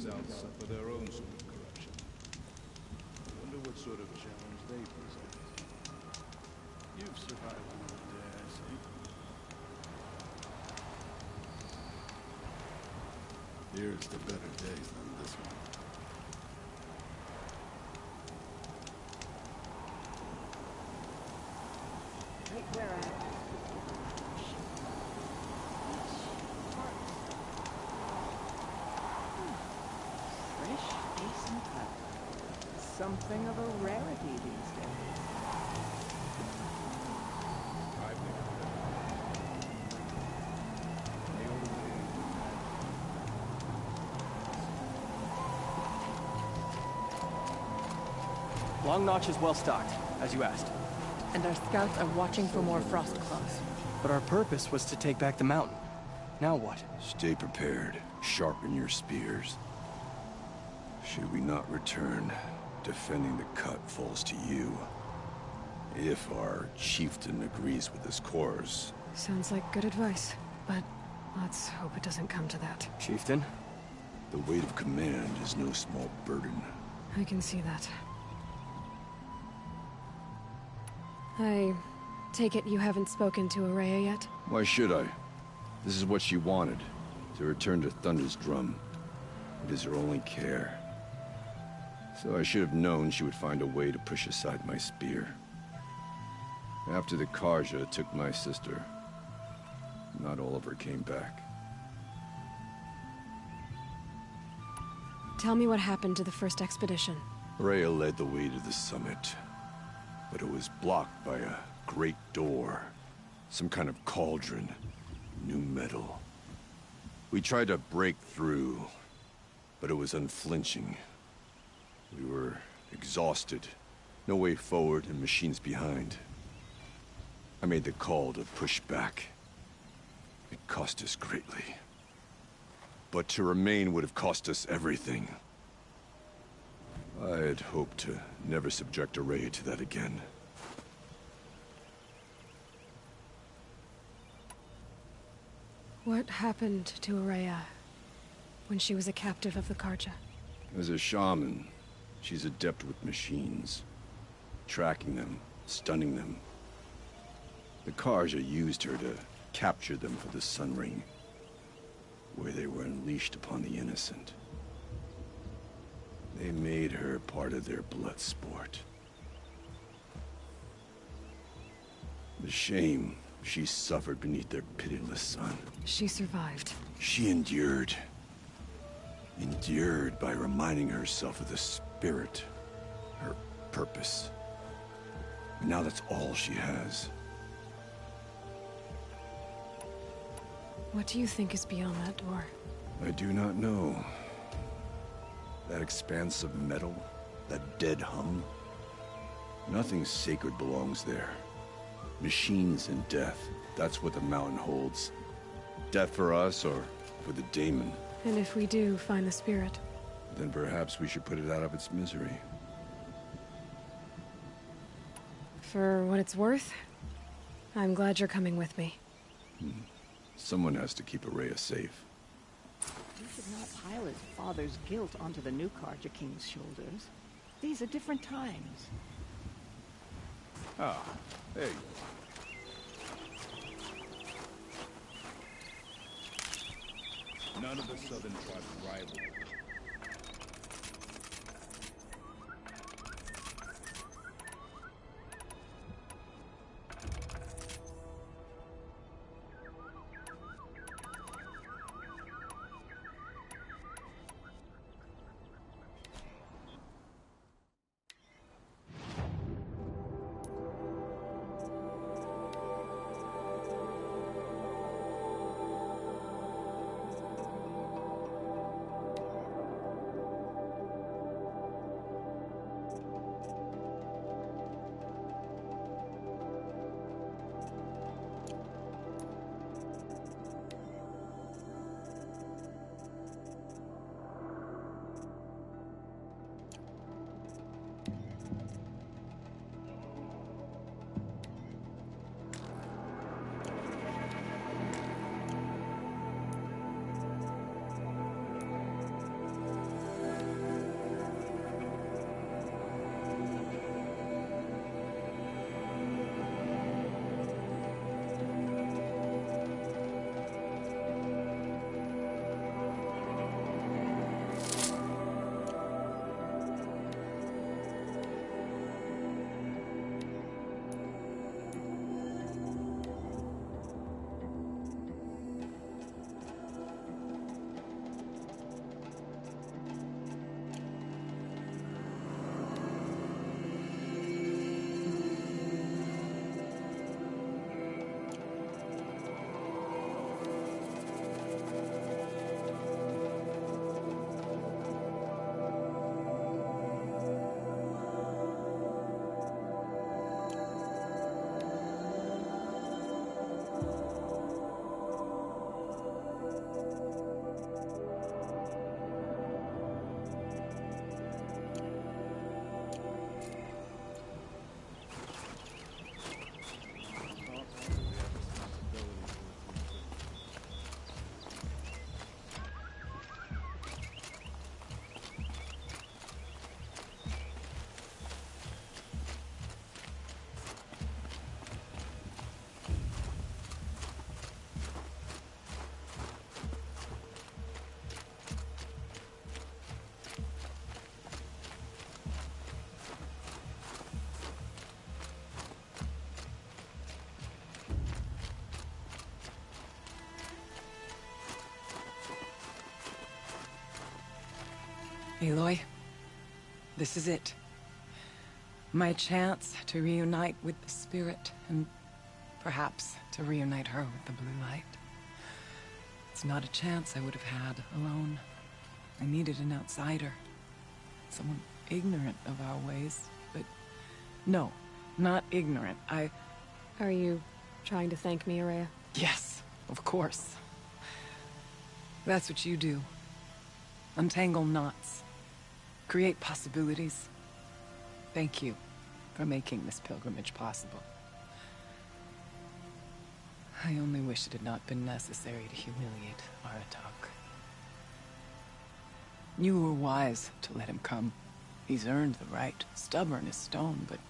South suffer their own sort of corruption. I wonder what sort of challenge they present. You've survived another day, I see. Here's to better days than this one. Right where I... Fresh, decent color. Something of a rarity these days. I've never nailed away. Long Notch is well stocked, as you asked. And our scouts are watching for more frost claws. But our purpose was to take back the mountain. Now what? Stay prepared. Sharpen your spears. Should we not return, defending the cut falls to you. If our chieftain agrees with his course. Sounds like good advice, but let's hope it doesn't come to that. Chieftain? The weight of command is no small burden. I can see that. I take it you haven't spoken to Araya yet? Why should I? This is what she wanted, to return to Thunder's drum. It is her only care. So I should have known she would find a way to push aside my spear. After the Karja took my sister, not all of her came back. Tell me what happened to the first expedition. Rhea led the way to the summit, but it was blocked by a great door. Some kind of cauldron, new metal. We tried to break through, but it was unflinching. We were exhausted, no way forward and machines behind. I made the call to push back. It cost us greatly. But to remain would have cost us everything. I had hoped to never subject Araya to that again. What happened to Araya when she was a captive of the Karja? As a shaman, she's adept with machines. Tracking them, stunning them. The Karja used her to capture them for the Sun Ring, where they were unleashed upon the innocent. They made her part of their blood sport. The shame she suffered beneath their pitiless sun. She survived. She endured. Endured by reminding herself of the spirit, her purpose. And now that's all she has. What do you think is beyond that door? I do not know. That expanse of metal, that dead hum. Nothing sacred belongs there. Machines and death, that's what the mountain holds. Death for us or for the daemon. And if we do find the spirit? Then perhaps we should put it out of its misery. For what it's worth, I'm glad you're coming with me. Someone has to keep Araya safe. You should not pile his father's guilt onto the new Karja King's shoulders. These are different times. Ah, hey. None of the southern tribes rival. Aloy, this is it. My chance to reunite with the spirit, and perhaps to reunite her with the blue light. It's not a chance I would have had alone. I needed an outsider. Someone ignorant of our ways, but no, not ignorant. Are you trying to thank me, Araya? Yes, of course. That's what you do. Untangle knots. Create possibilities. Thank you for making this pilgrimage possible. I only wish it had not been necessary to humiliate Aratak. You were wise to let him come. He's earned the right. Stubborn as stone, but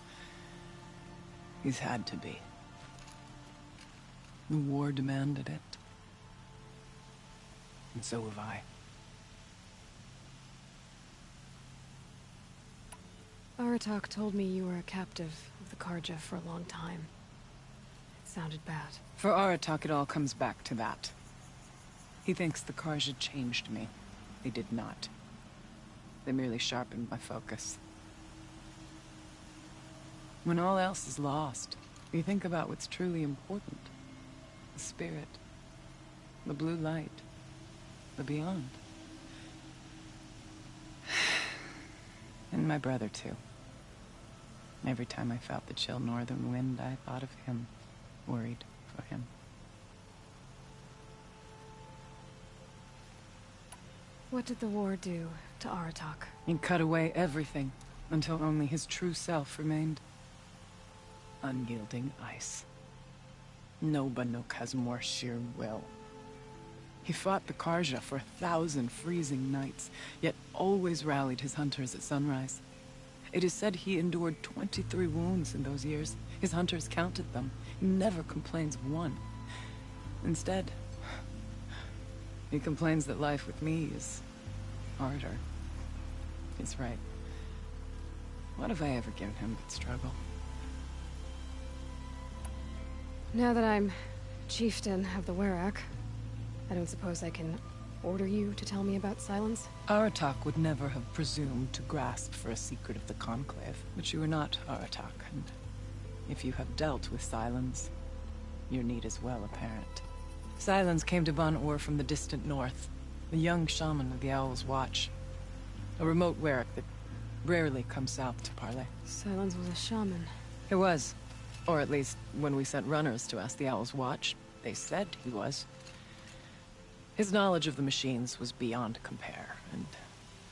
he's had to be. The war demanded it. And so have I. Aratak told me you were a captive of the Karja for a long time. It sounded bad. For Aratak, it all comes back to that. He thinks the Karja changed me. They did not. They merely sharpened my focus. When all else is lost, you think about what's truly important. The spirit. The blue light. The beyond. And my brother, too. Every time I felt the chill northern wind, I thought of him. Worried for him. What did the war do to Aratak? He cut away everything, until only his true self remained. Unyielding ice. No Banuk has more sheer will. He fought the Karja for 1,000 freezing nights, yet always rallied his hunters at sunrise. It is said he endured 23 wounds in those years. His hunters counted them. He never complains one. Instead, he complains that life with me is harder. He's right. What have I ever given him but struggle? Now that I'm chieftain of the Werak, I don't suppose I can order you to tell me about Silence? Aratak would never have presumed to grasp for a secret of the Conclave, but you are not Aratak, and if you have dealt with Silence, your need is well apparent. Silence came to Ban-Ur from the distant north, the young shaman of the Owl's Watch, a remote Werak that rarely comes south to parley. Silence was a shaman. It was, or at least when we sent runners to ask the Owl's Watch, they said he was. His knowledge of the machines was beyond compare, and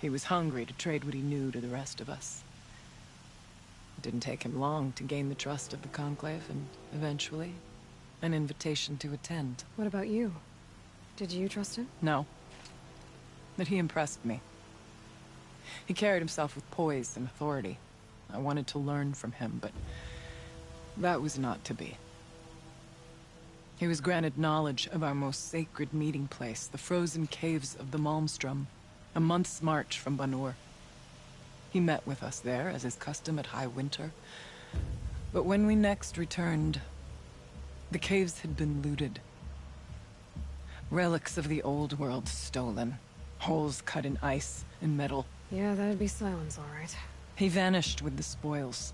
he was hungry to trade what he knew to the rest of us. It didn't take him long to gain the trust of the Conclave, and eventually, an invitation to attend. What about you? Did you trust him? No. But he impressed me. He carried himself with poise and authority. I wanted to learn from him, but that was not to be. He was granted knowledge of our most sacred meeting place, the frozen caves of the Malmstrom, a month's march from Ban-Ur. He met with us there, as is custom at high winter. But when we next returned, the caves had been looted. Relics of the old world stolen. Holes cut in ice and metal. Yeah, that'd be Silence, all right. He vanished with the spoils.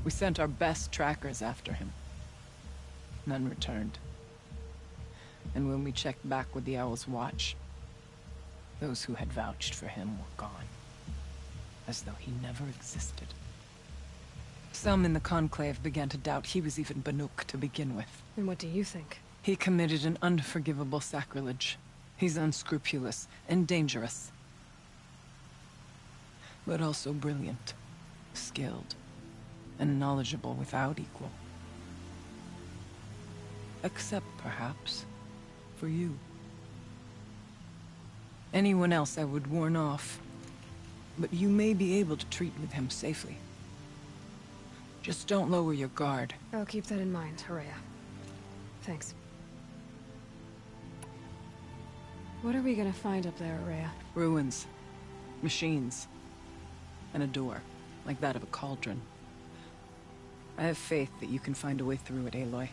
We sent our best trackers after him. None returned. And when we checked back with the Owl's Watch, those who had vouched for him were gone. As though he never existed. Some in the Conclave began to doubt he was even Banuk to begin with. And what do you think? He committed an unforgivable sacrilege. He's unscrupulous and dangerous. But also brilliant, skilled, and knowledgeable without equal. Except, perhaps, for you. Anyone else I would warn off, but you may be able to treat with him safely. Just don't lower your guard. I'll keep that in mind, Araya. Thanks. What are we gonna find up there, Araya? Ruins, machines, and a door, like that of a cauldron. I have faith that you can find a way through it, Aloy.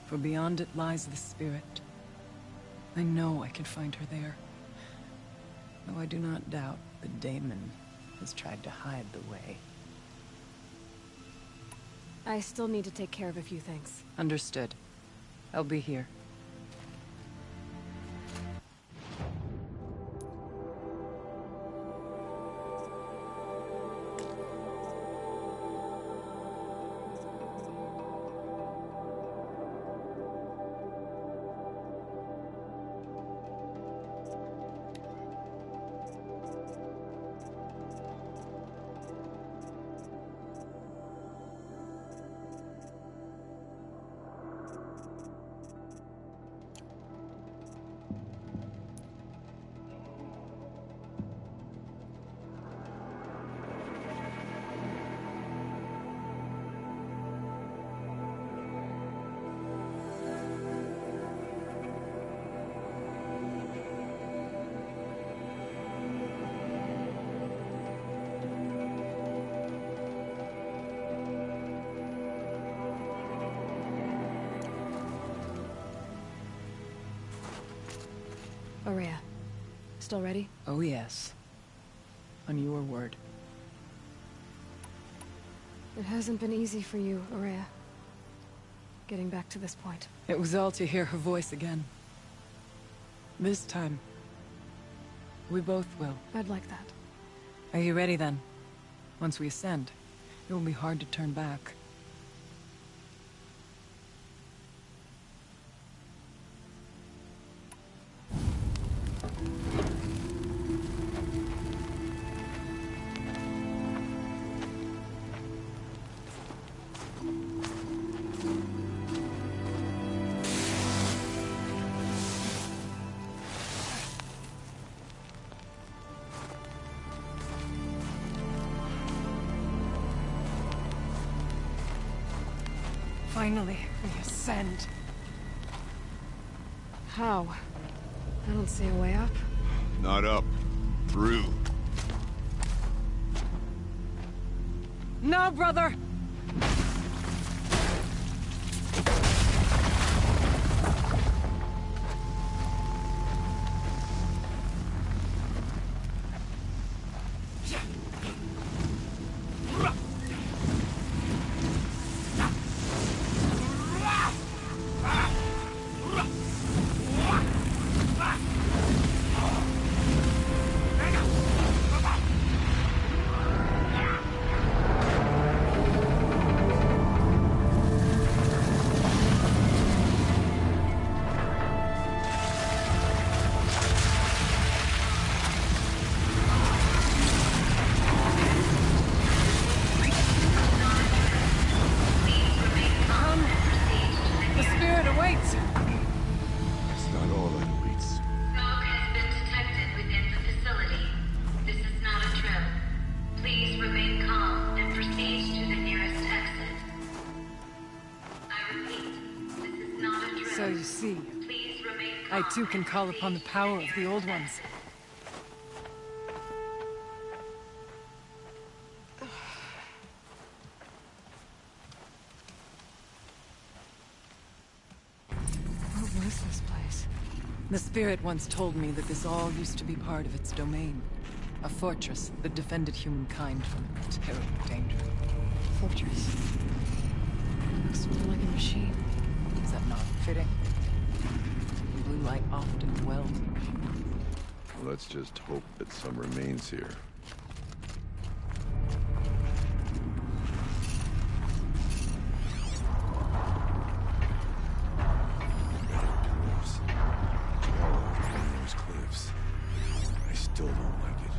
For beyond it lies the spirit. I know I can find her there. Though I do not doubt the daemon has tried to hide the way. I still need to take care of a few things. Understood. I'll be here. Aurea, still ready? Oh yes. On your word. It hasn't been easy for you, Aurea. Getting back to this point. It was all to hear her voice again. This time, we both will. I'd like that. Are you ready then? Once we ascend, it will be hard to turn back. Finally, we ascend. How? I don't see a way up. Not up. Through. No, brother! So you see, I too can call upon the power of the Old Ones. What was this place? The spirit once told me that this all used to be part of its domain. A fortress that defended humankind from terrible danger. Fortress. Looks more like a machine. Is that not fitting? Blue light often dwells. Let's just hope that some remains here. Those cliffs. I still don't like it.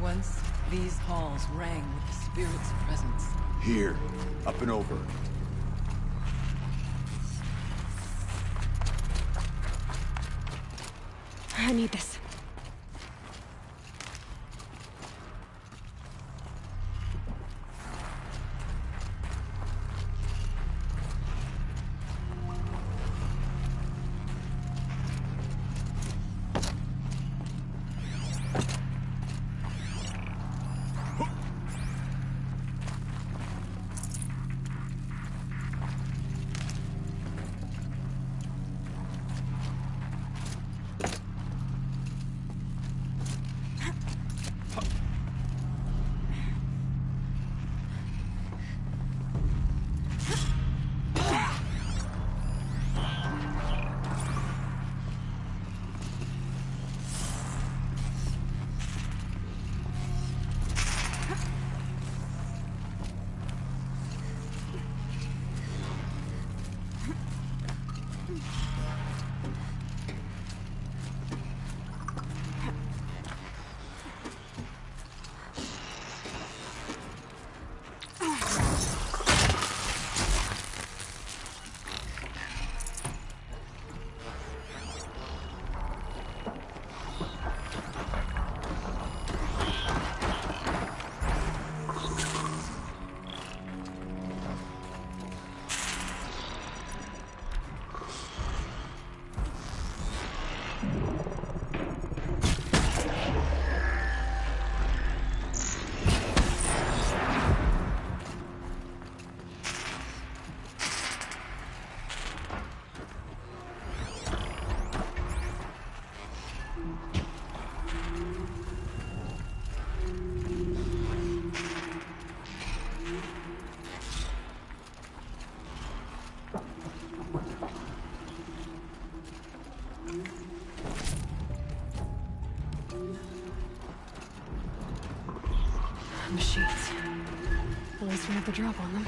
Once, these halls rang with the spirit's presence. Here, up and over. I need this. the drop on them.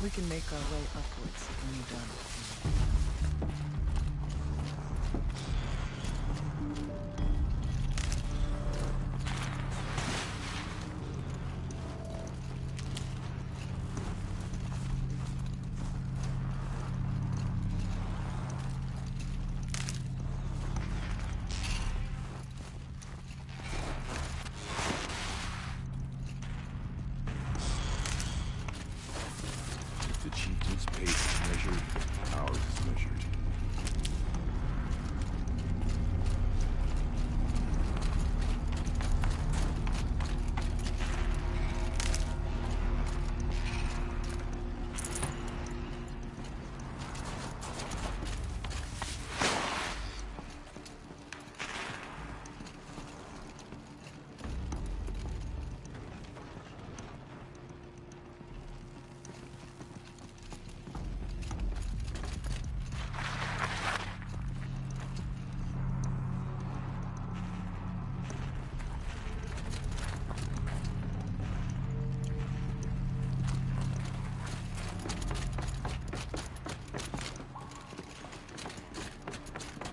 We can make our way upwards when you're done. If the chieftain's pace is measured, ours is measured.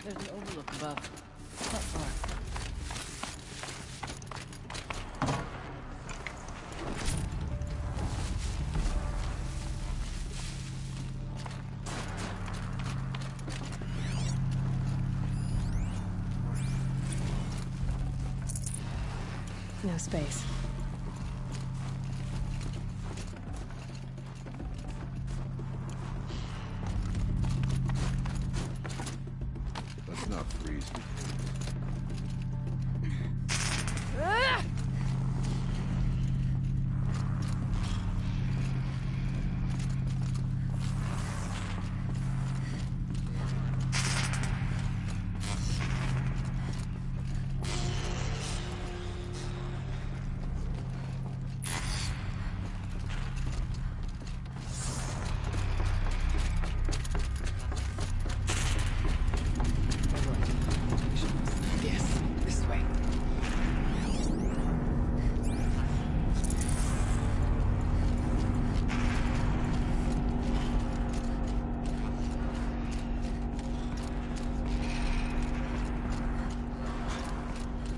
There's an overlook above. Not far. No space. always the case. Yes, this way.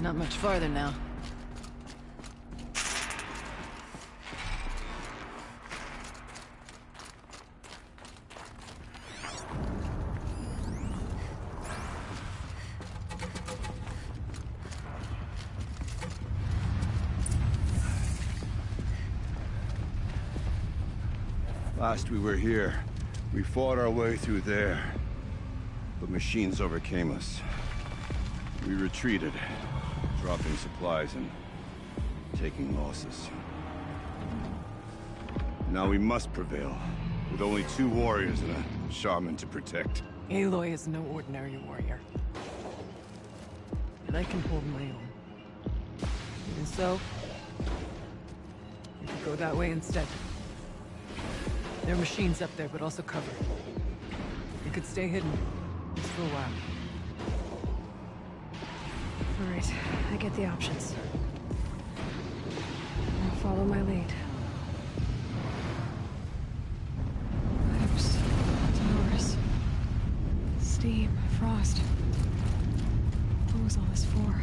Not much farther now. Last we were here, we fought our way through there. But machines overcame us. We retreated, dropping supplies and taking losses. Now we must prevail, with only 2 warriors and a shaman to protect. Aloy is no ordinary warrior. And I can hold my own. Even so, we could go that way instead. There are machines up there, but also cover. We could stay hidden, just for a while. All right, I get the options. I'll follow my lead. Pipes, doors, steam, frost. What was all this for?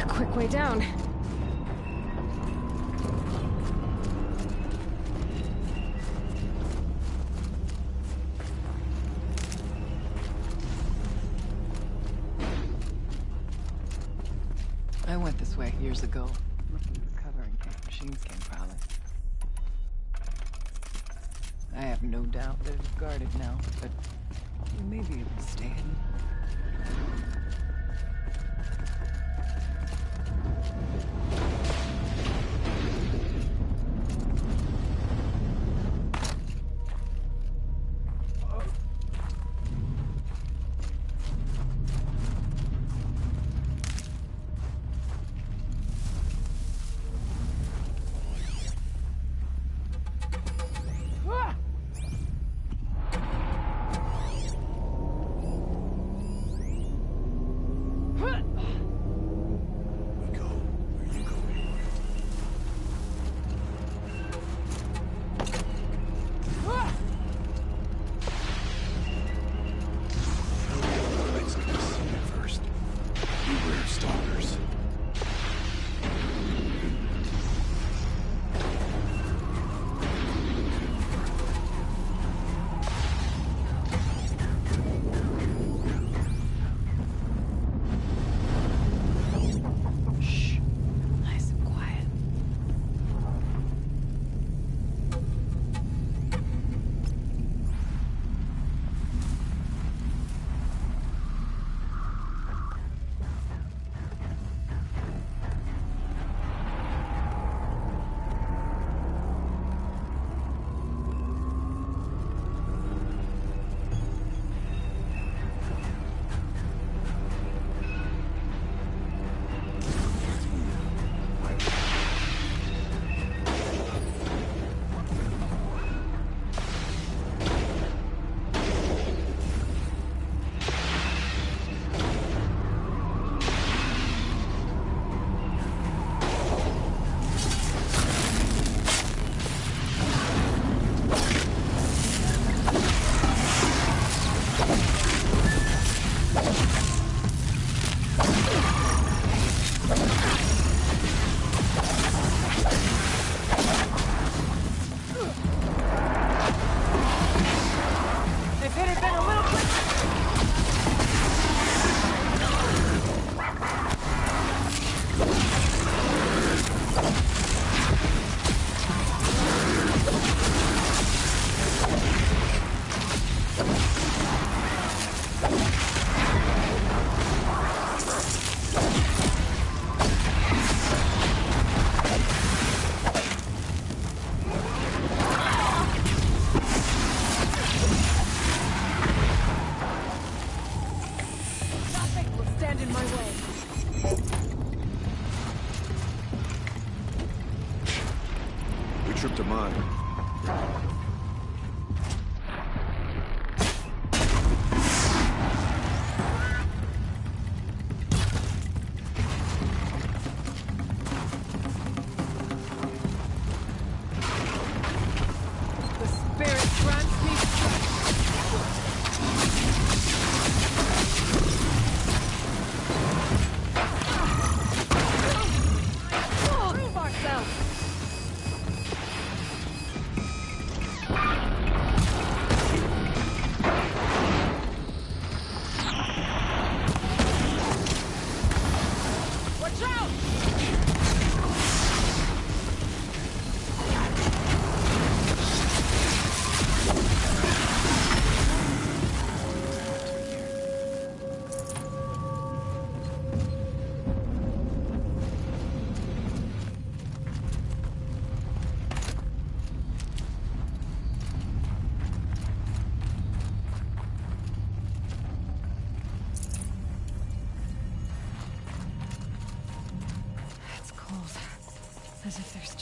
Quick way down. I went this way years ago, looking for cover in case machines came prowling. I have no doubt that it's guarded now, but we may be able to stay hidden.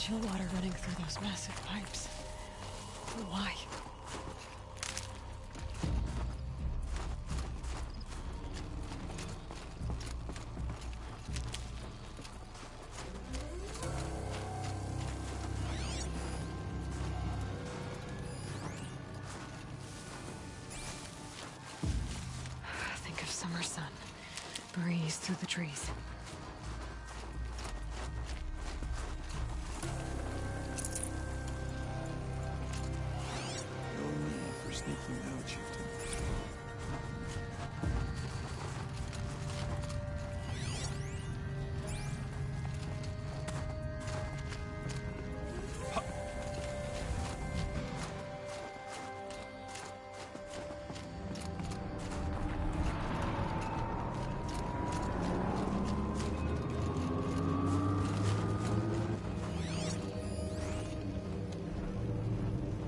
chill water running through those massive pipes. Why? Think of summer sun. Breeze through the trees. No need for sneaking out, Chieftain.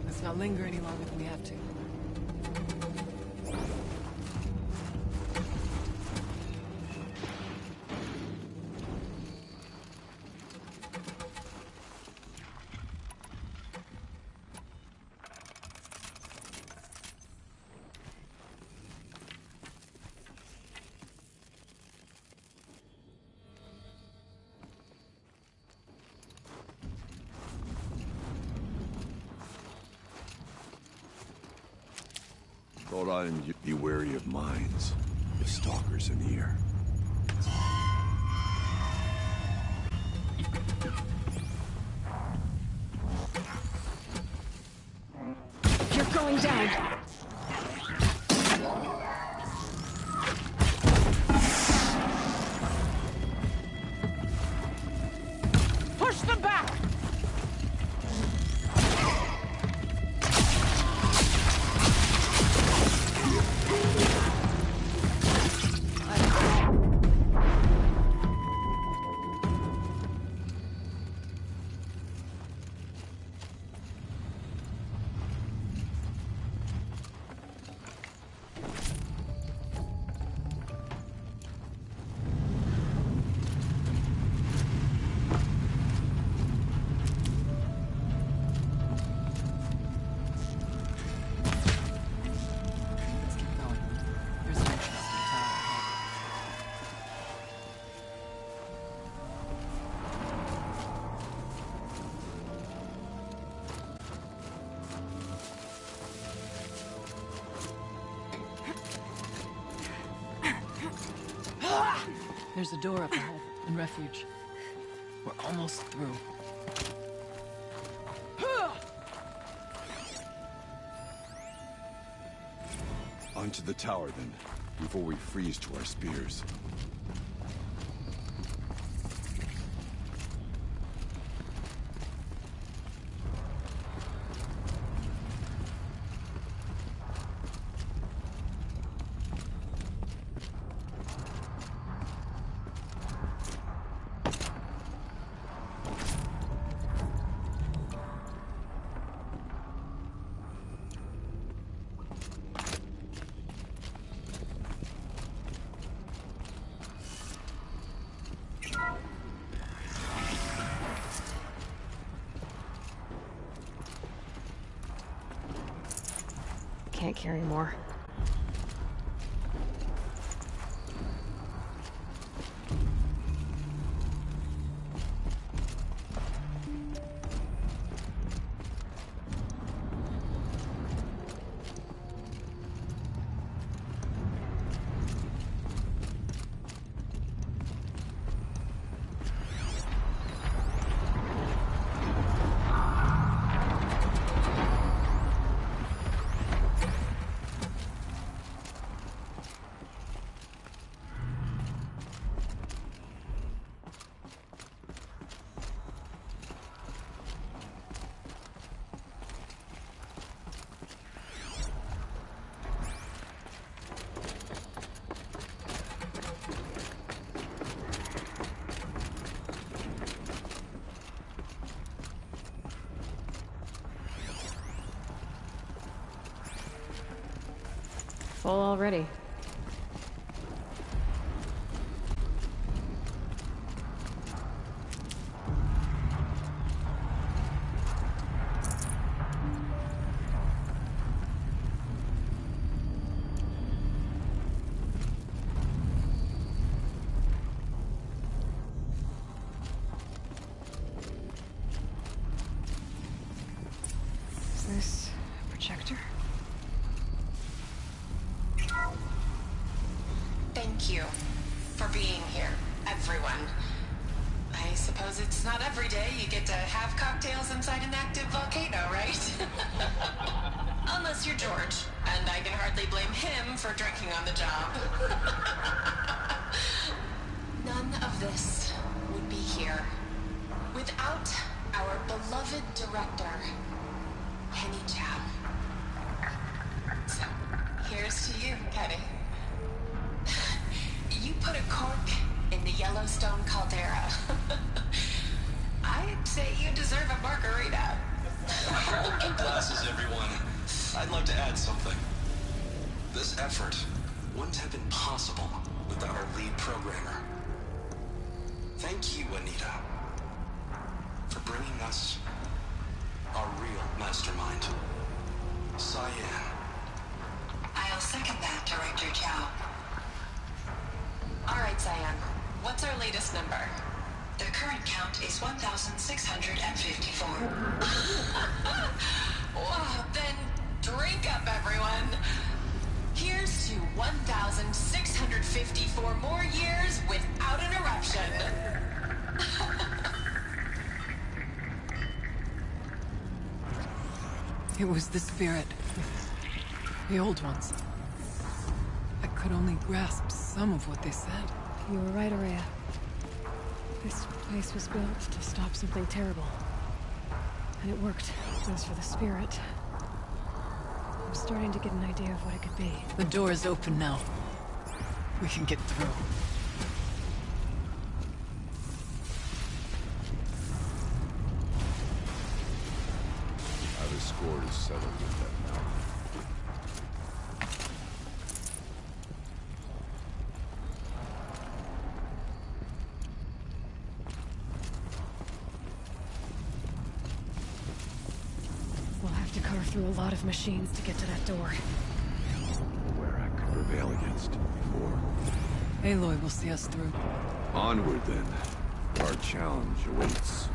Let's not linger any longer than we have to. Thought I'd be wary of mines. If stalkers are near. You're going down! Push them back! Let's keep going. There's an interesting tower ahead. There's a door up ahead, and refuge. We're almost through. Onto the tower, then, before we freeze to our spears. Can't carry more. Full already. projector. Thank you for being here, everyone. I suppose it's not every day you get to have cocktails inside an active volcano, right? Unless you're George, and I can hardly blame him for drinking on the job. None of this would be here without our beloved director, Penny Chow. So, here's to you, Kenny. You put a cork in the Yellowstone caldera. I'd say you deserve a margarita. Hold your glasses, everyone. I'd like to add something. This effort wouldn't have been possible without our lead programmer. Thank you, Anita, for bringing us our real mastermind, Cyan. I'll second that, Director Chow. All right, Cyan. What's our latest number? The current count is 1,654. Whoa, then drink up, everyone. Here's to 1,654 more years without an eruption. It was the spirit. The old ones. I could only grasp some of what they said. You were right, Araya. This place was built to stop something terrible. And it worked. As for the spirit, I'm starting to get an idea of what it could be. The door is open now. We can get through. How the score is settled with that now. We'll have to carve through a lot of machines to get to that door. Where I could prevail against before. Aloy will see us through. Onward, then. Our challenge awaits.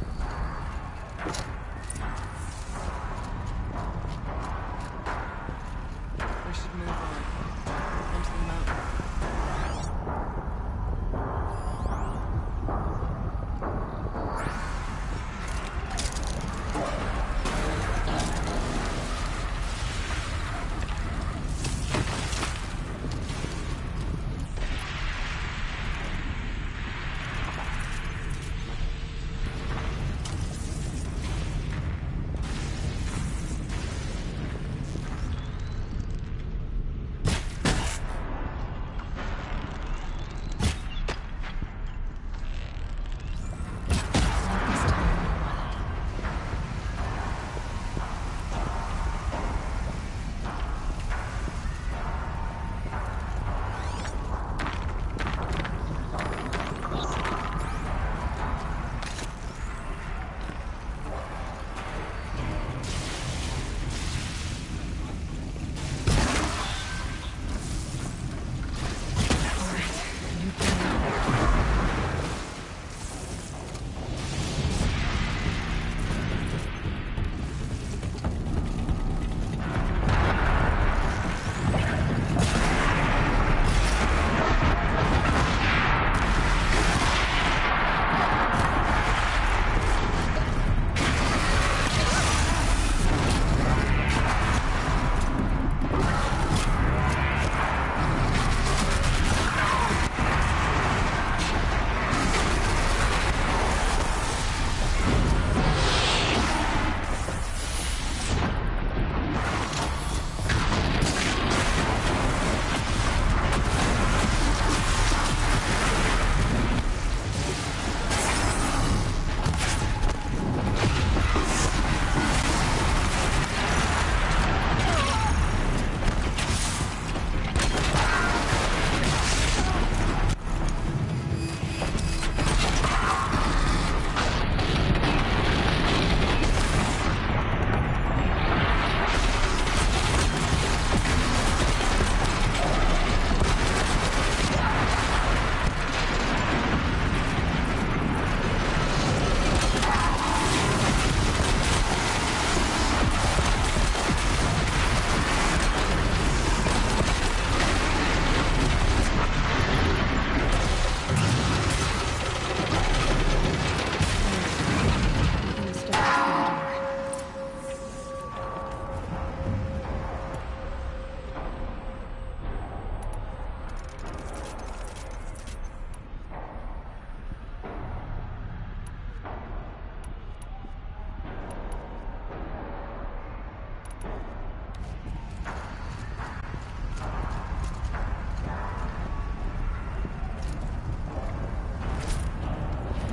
We should move on. Onto the mountain.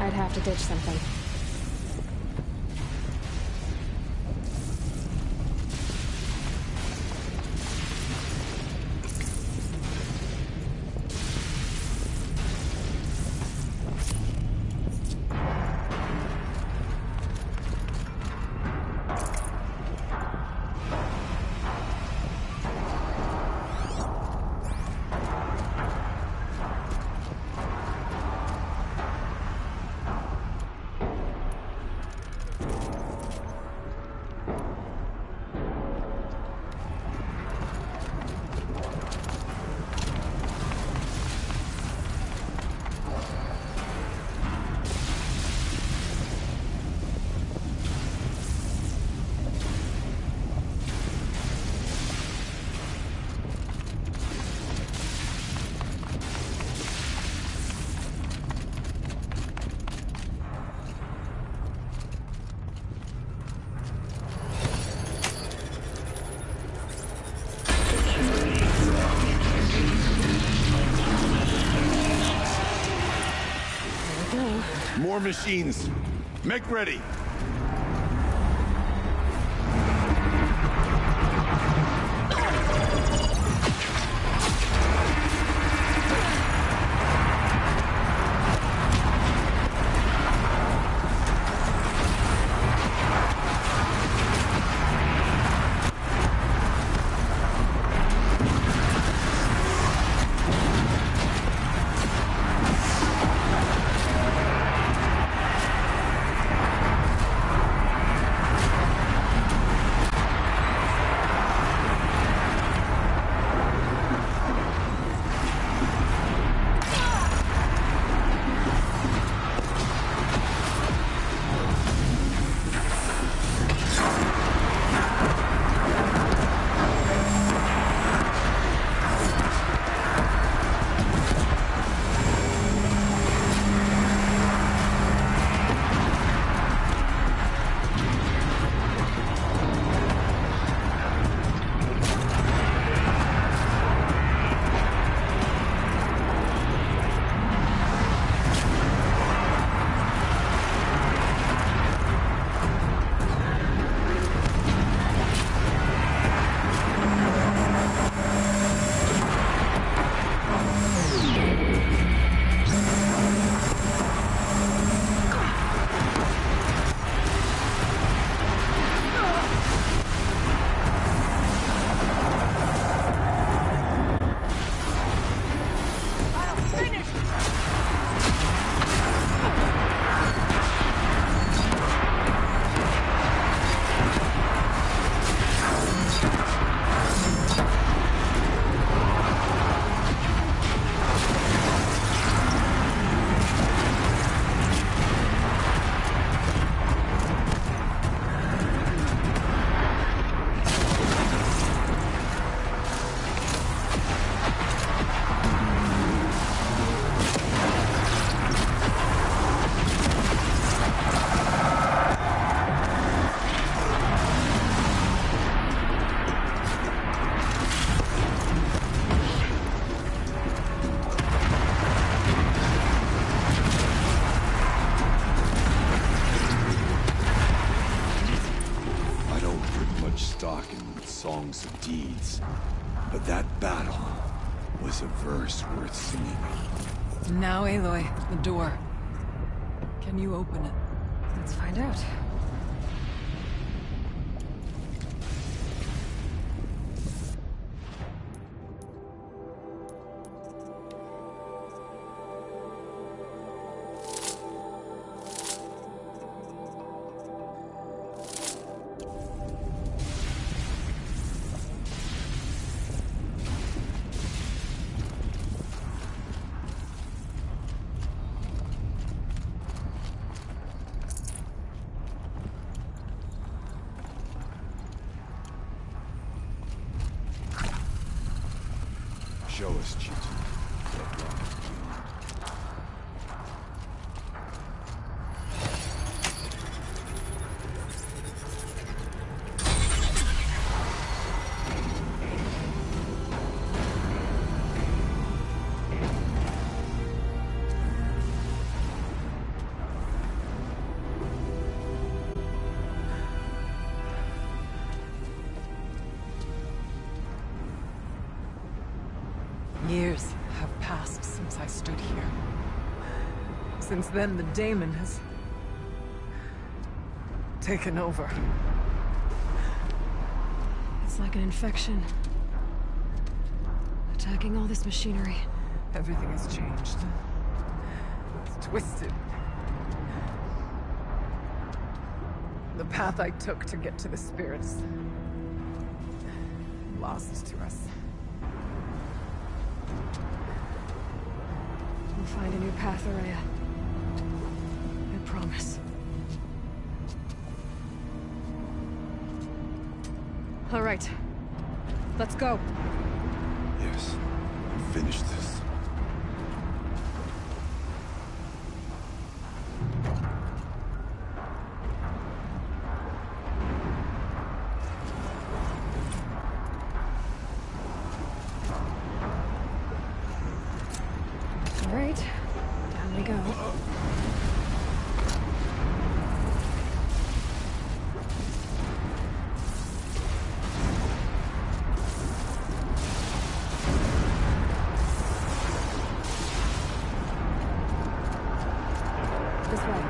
I'd have to ditch something. More machines. Make ready. Songs of deeds, but that battle was a verse worth singing. Now, Aloy, the door. Can you open it? Let's find out. Show us, Chief. What lies beyond. Years have passed since I stood here. Since then, the daemon has taken over. It's like an infection. Attacking all this machinery. Everything has changed. It's twisted. The path I took to get to the spirits... lost to us. We'll find a new path, Araya. I promise. All right. Let's go. Yes. Finish this. All right. Down we go. This way.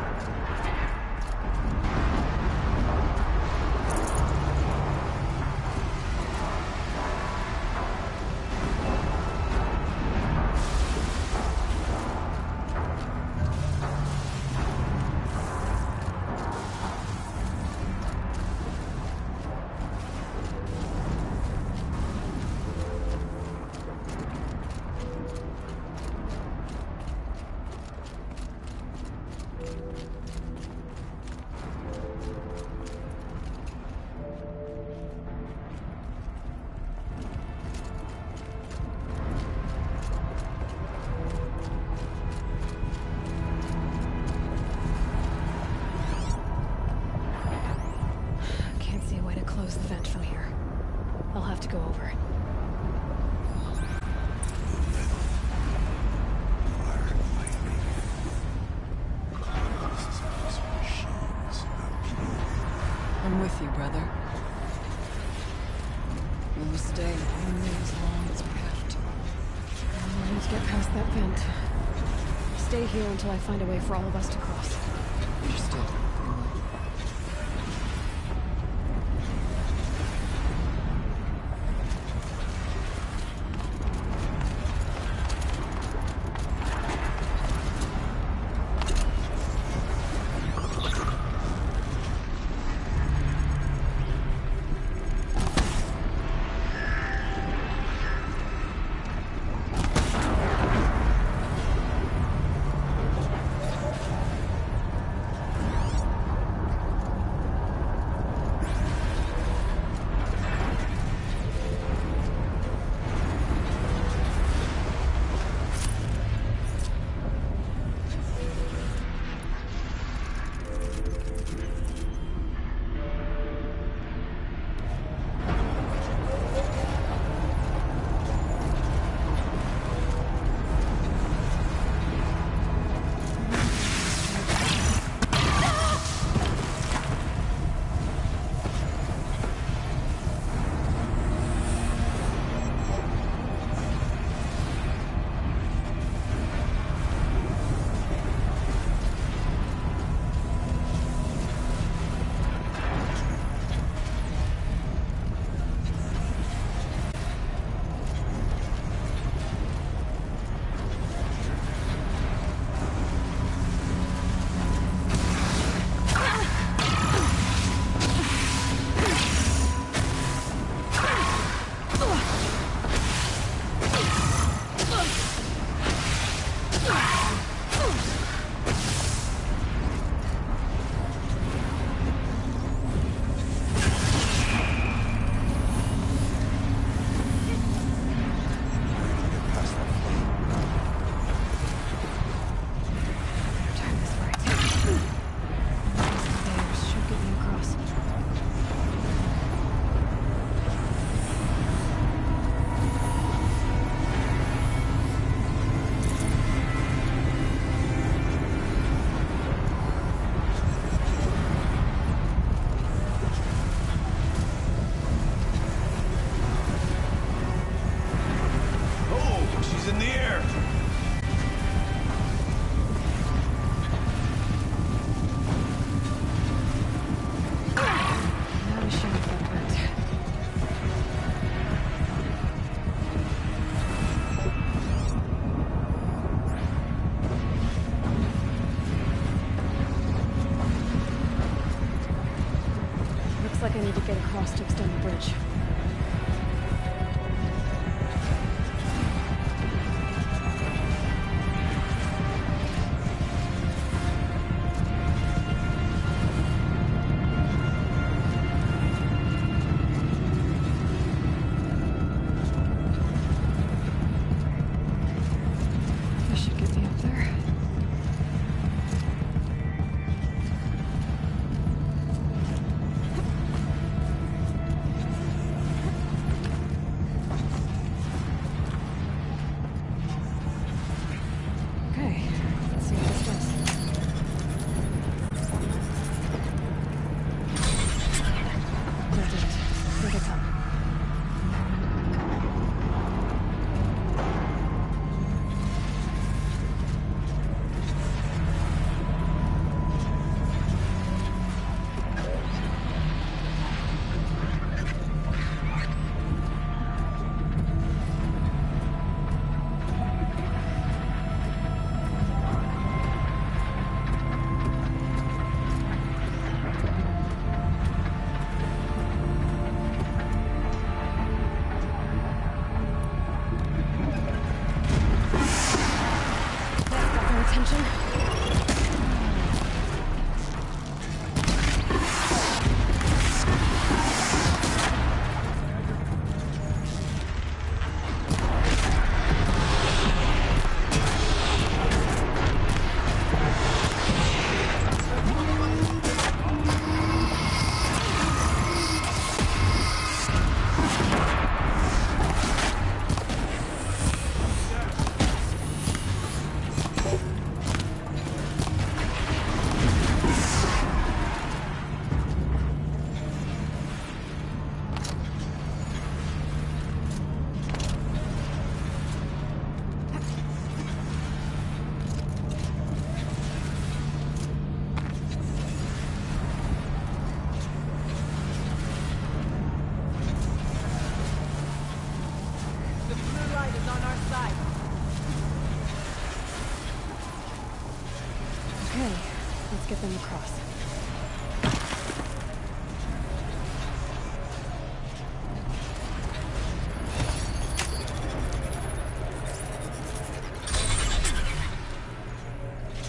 Can't see a way to close the vent from here. I'll have to go over it. Fire and lightning. This is a piece of machines, not people. I'm with you, brother. We'll stay only as long as we have to. I need to get past that vent. Stay here until I find a way for all of us to cross. Understood. torch. This should get me up there. Okay, let's see what this does. That did it. I think it's up. That got my attention. The blue light is on our side. Okay, let's get them across.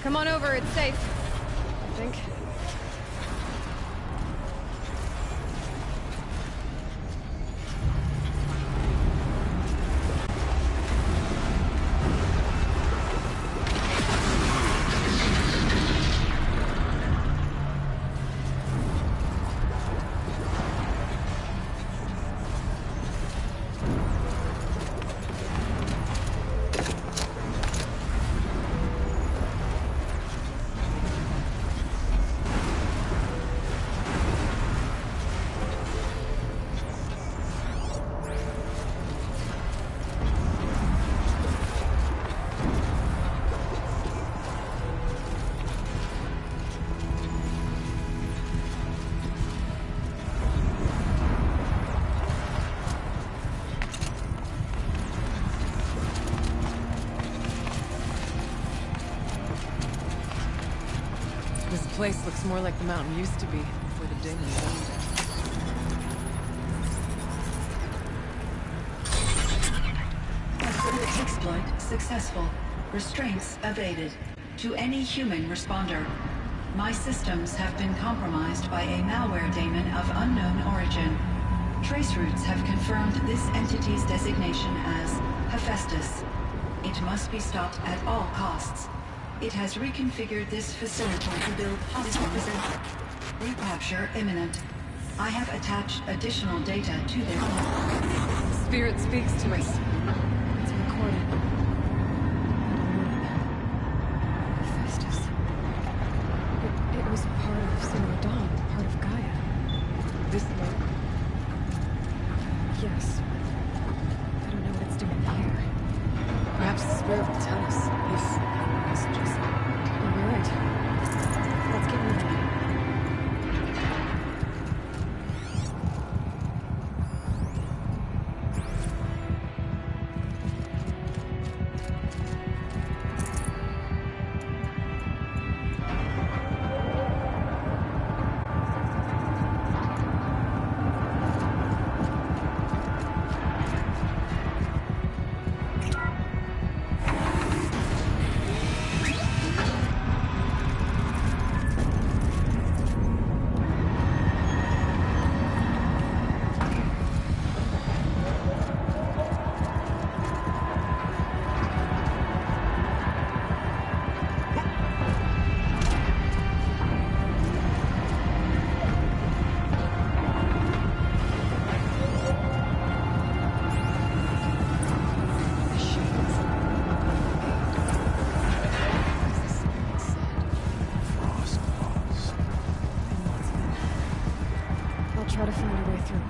Come on over, it's safe. I think. This place looks more like the mountain used to be before the demons owned it. Exploit successful. Restraints evaded. To any human responder. My systems have been compromised by a malware daemon of unknown origin. Trace routes have confirmed this entity's designation as Hephaestus. It must be stopped at all costs. It has reconfigured this facility to build hospitals. Recapture imminent. I have attached additional data to this. Spirit speaks to us. It's recorded. Hephaestus. It was part of Zero Dawn, part of Gaia. This note. Yes. I don't know what it's doing here. Perhaps the spirit will tell us if messages. You're right. Let's get moving. try to find a way through.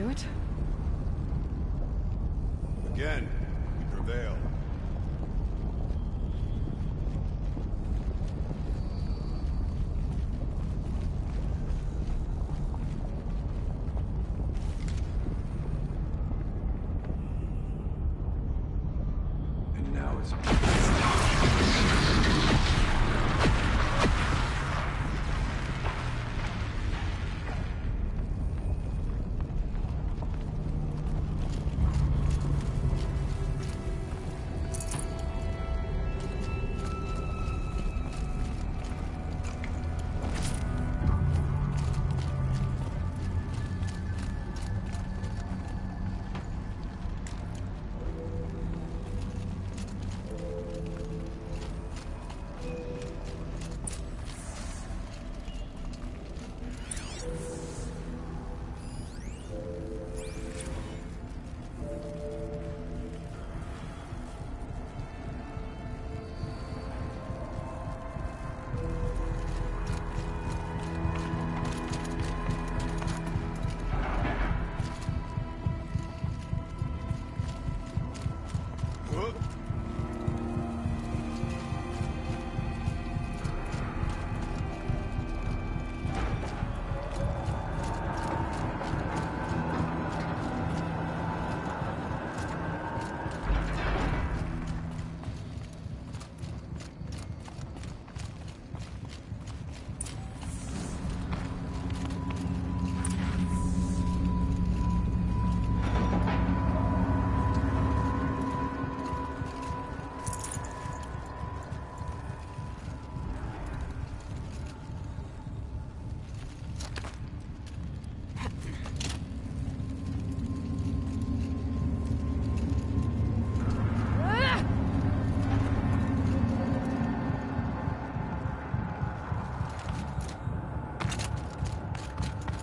do it? Again, we prevail. And now it's...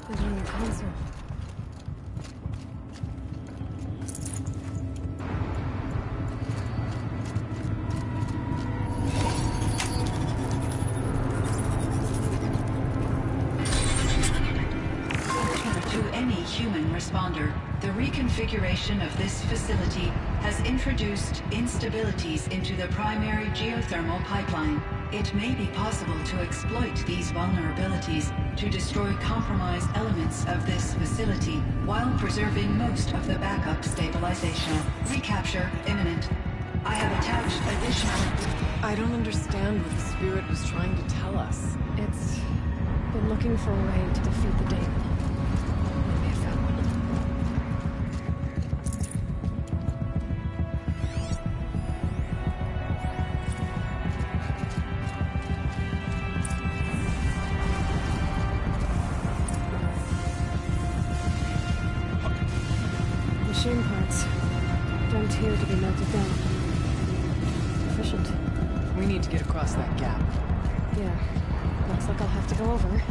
There's another console. To any human responder, the reconfiguration of this facility has introduced instabilities into the primary geothermal pipeline. It may be possible to exploit these vulnerabilities to destroy compromised elements of this facility while preserving most of the backup stabilization. Recapture imminent. I have attached additional... I don't understand what the spirit was trying to tell us. It's been looking for a way to defeat the Daemon. Maybe I found one. Machine parts. Dumped here to be melted down. Efficient. We need to get across that gap. Yeah. Looks like I'll have to go over.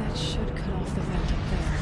That should cut off the vent up there.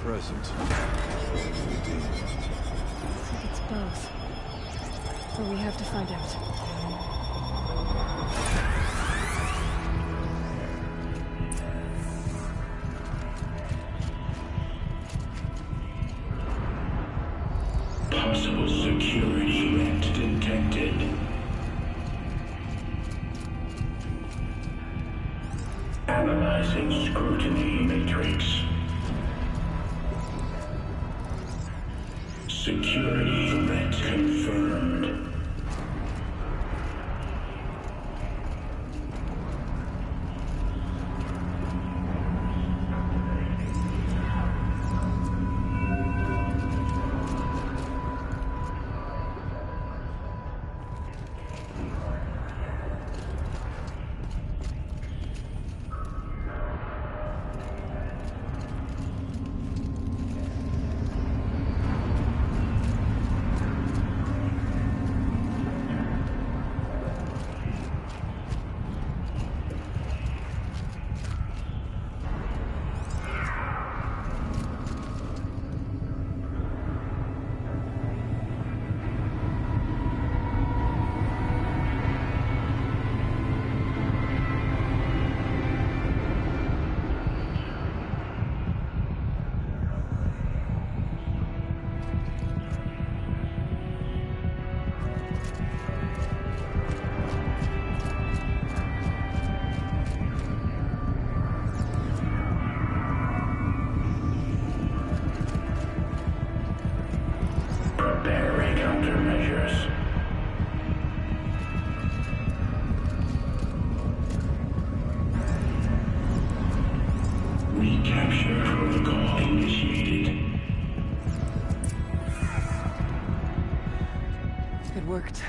present? I think it's both. But we have to find out. Possible security threat detected. Analyzing scrutiny matrix. Security threat confirmed. Preparing countermeasures. Recapture protocol initiated. It worked.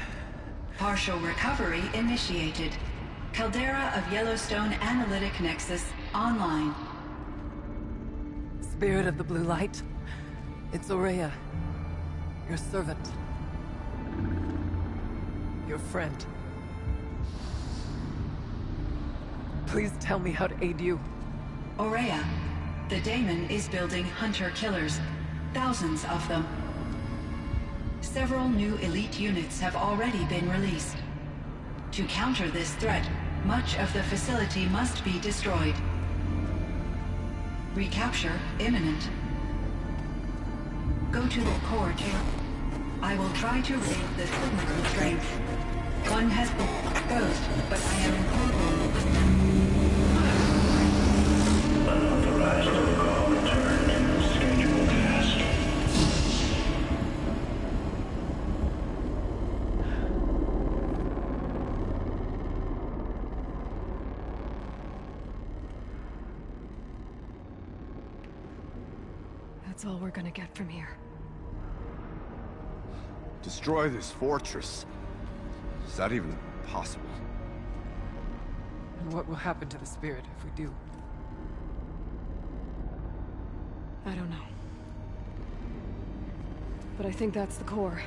Partial recovery initiated. Caldera of Yellowstone Analytic Nexus online. Spirit of the Blue Light. It's Aurea. Your servant. Your friend. Please tell me how to aid you. Aurea, the daemon is building hunter-killers. Thousands of them. Several new elite units have already been released. To counter this threat, much of the facility must be destroyed. Recapture imminent. Go to the core chamber. I will try to raise the signal strength. One has been exposed, but I am Unauthorized protocol returned. Scheduled task. That's all we're gonna get from here. Destroy this fortress. Is that even possible? And what will happen to the spirit if we do? I don't know. But I think that's the core.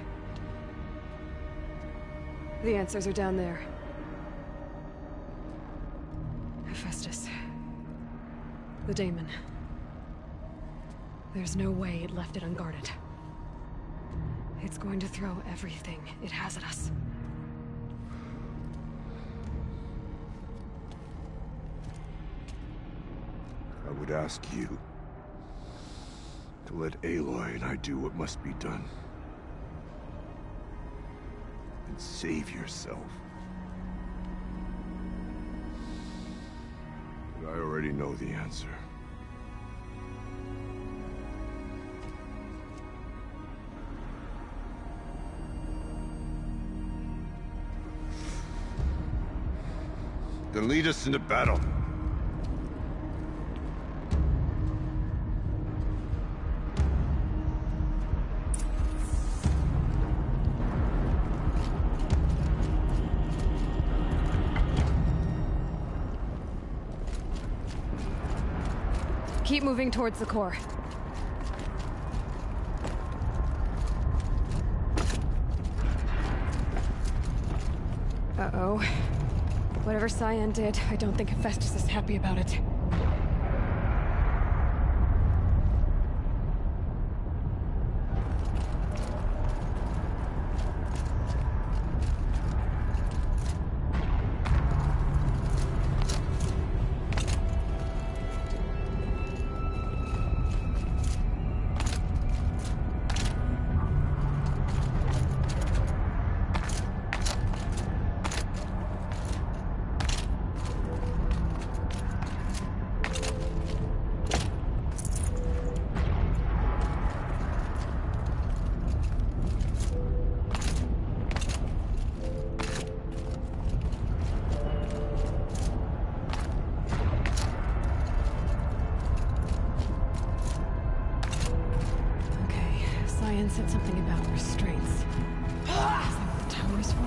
The answers are down there. Hephaestus. The daemon. There's no way it left it unguarded. It's going to throw everything it has at us. I would ask you to let Aloy and I do what must be done. And save yourself. But I already know the answer. Then lead us into battle. Keep moving towards the core. Uh-oh. Whatever Cyan did, I don't think Hephaestus is happy about it. said something about restraints. Is that what the tower is for?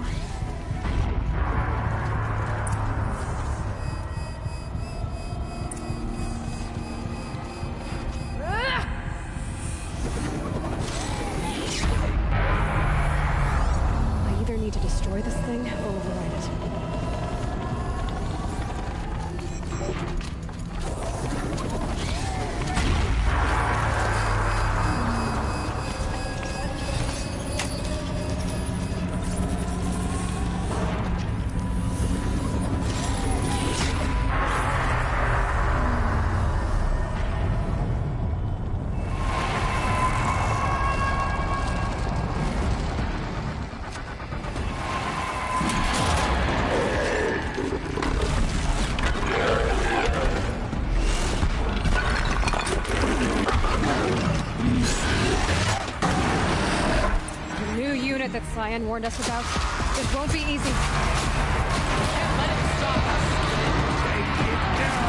I either need to destroy this thing or override it. That Cyan warned us about. This won't be easy. Can't let it stop us. Take it down.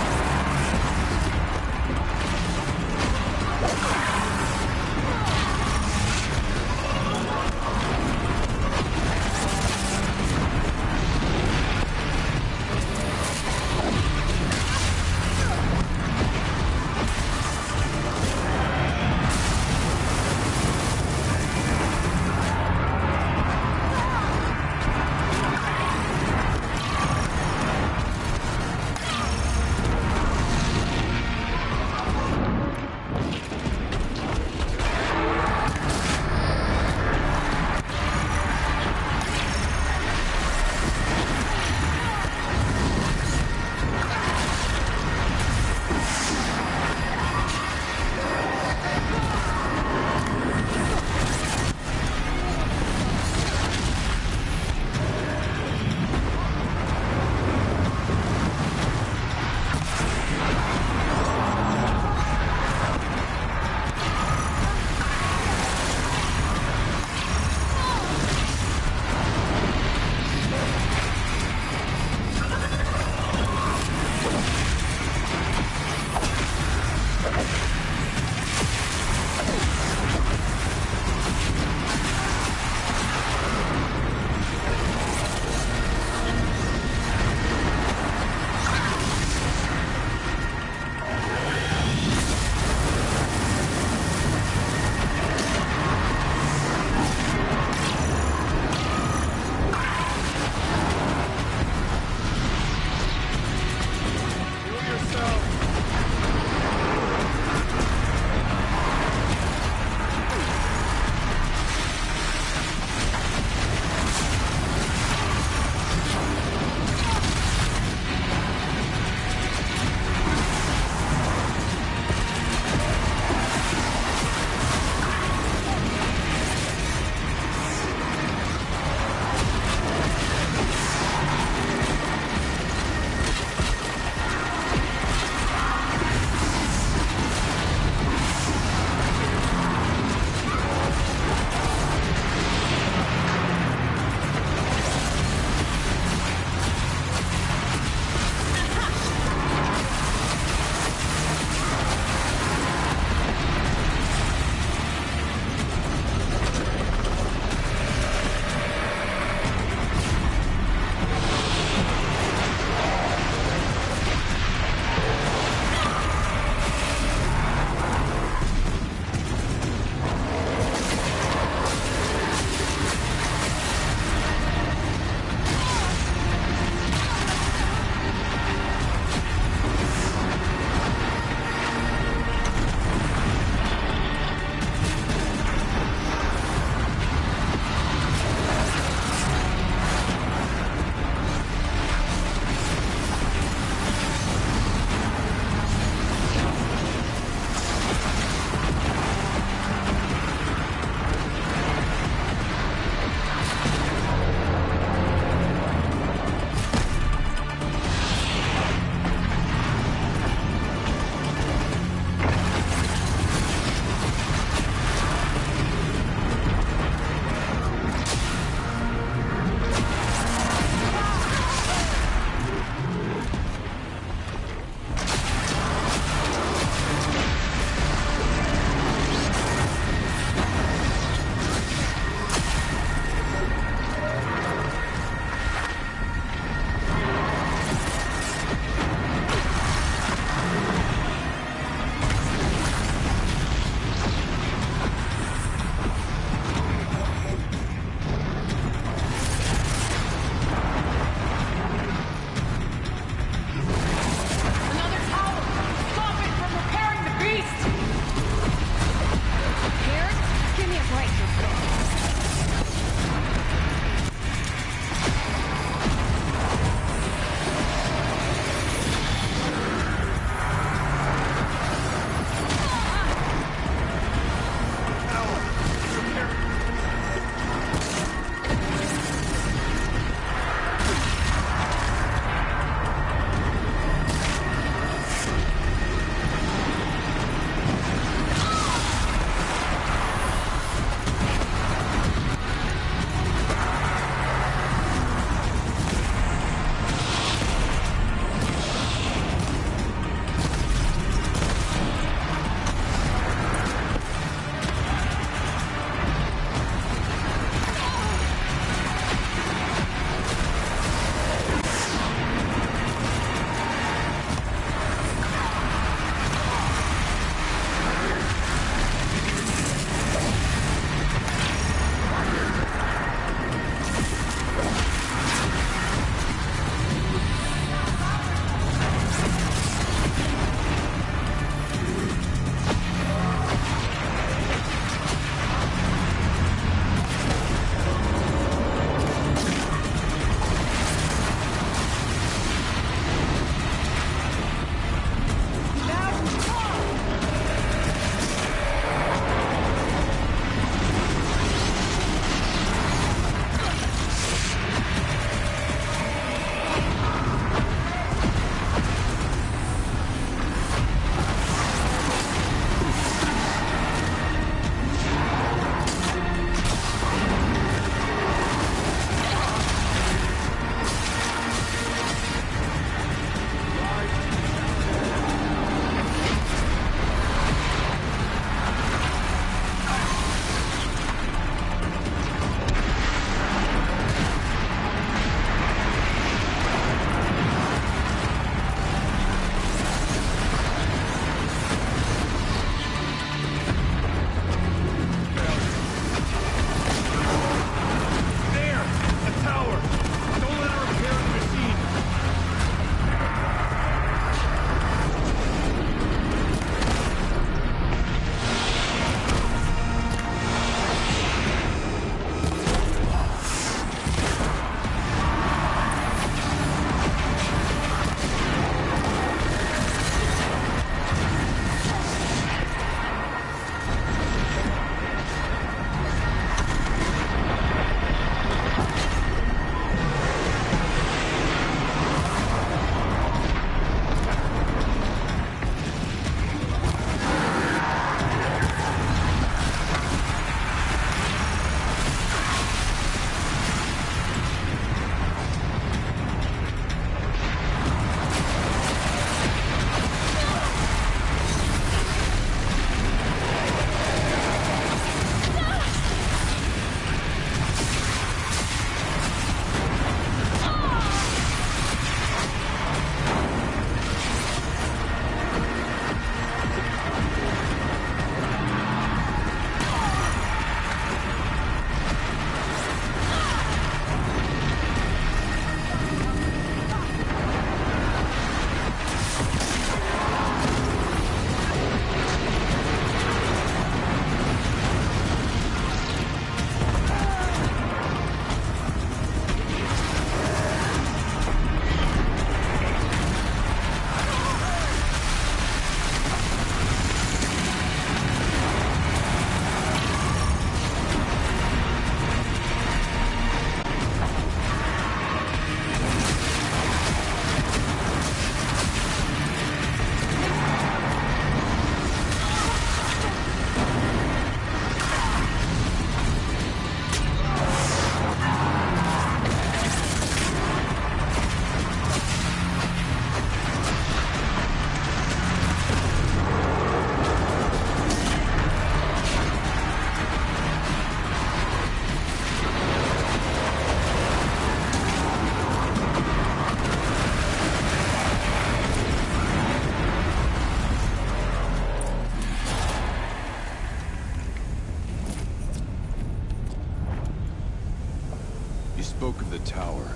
tower.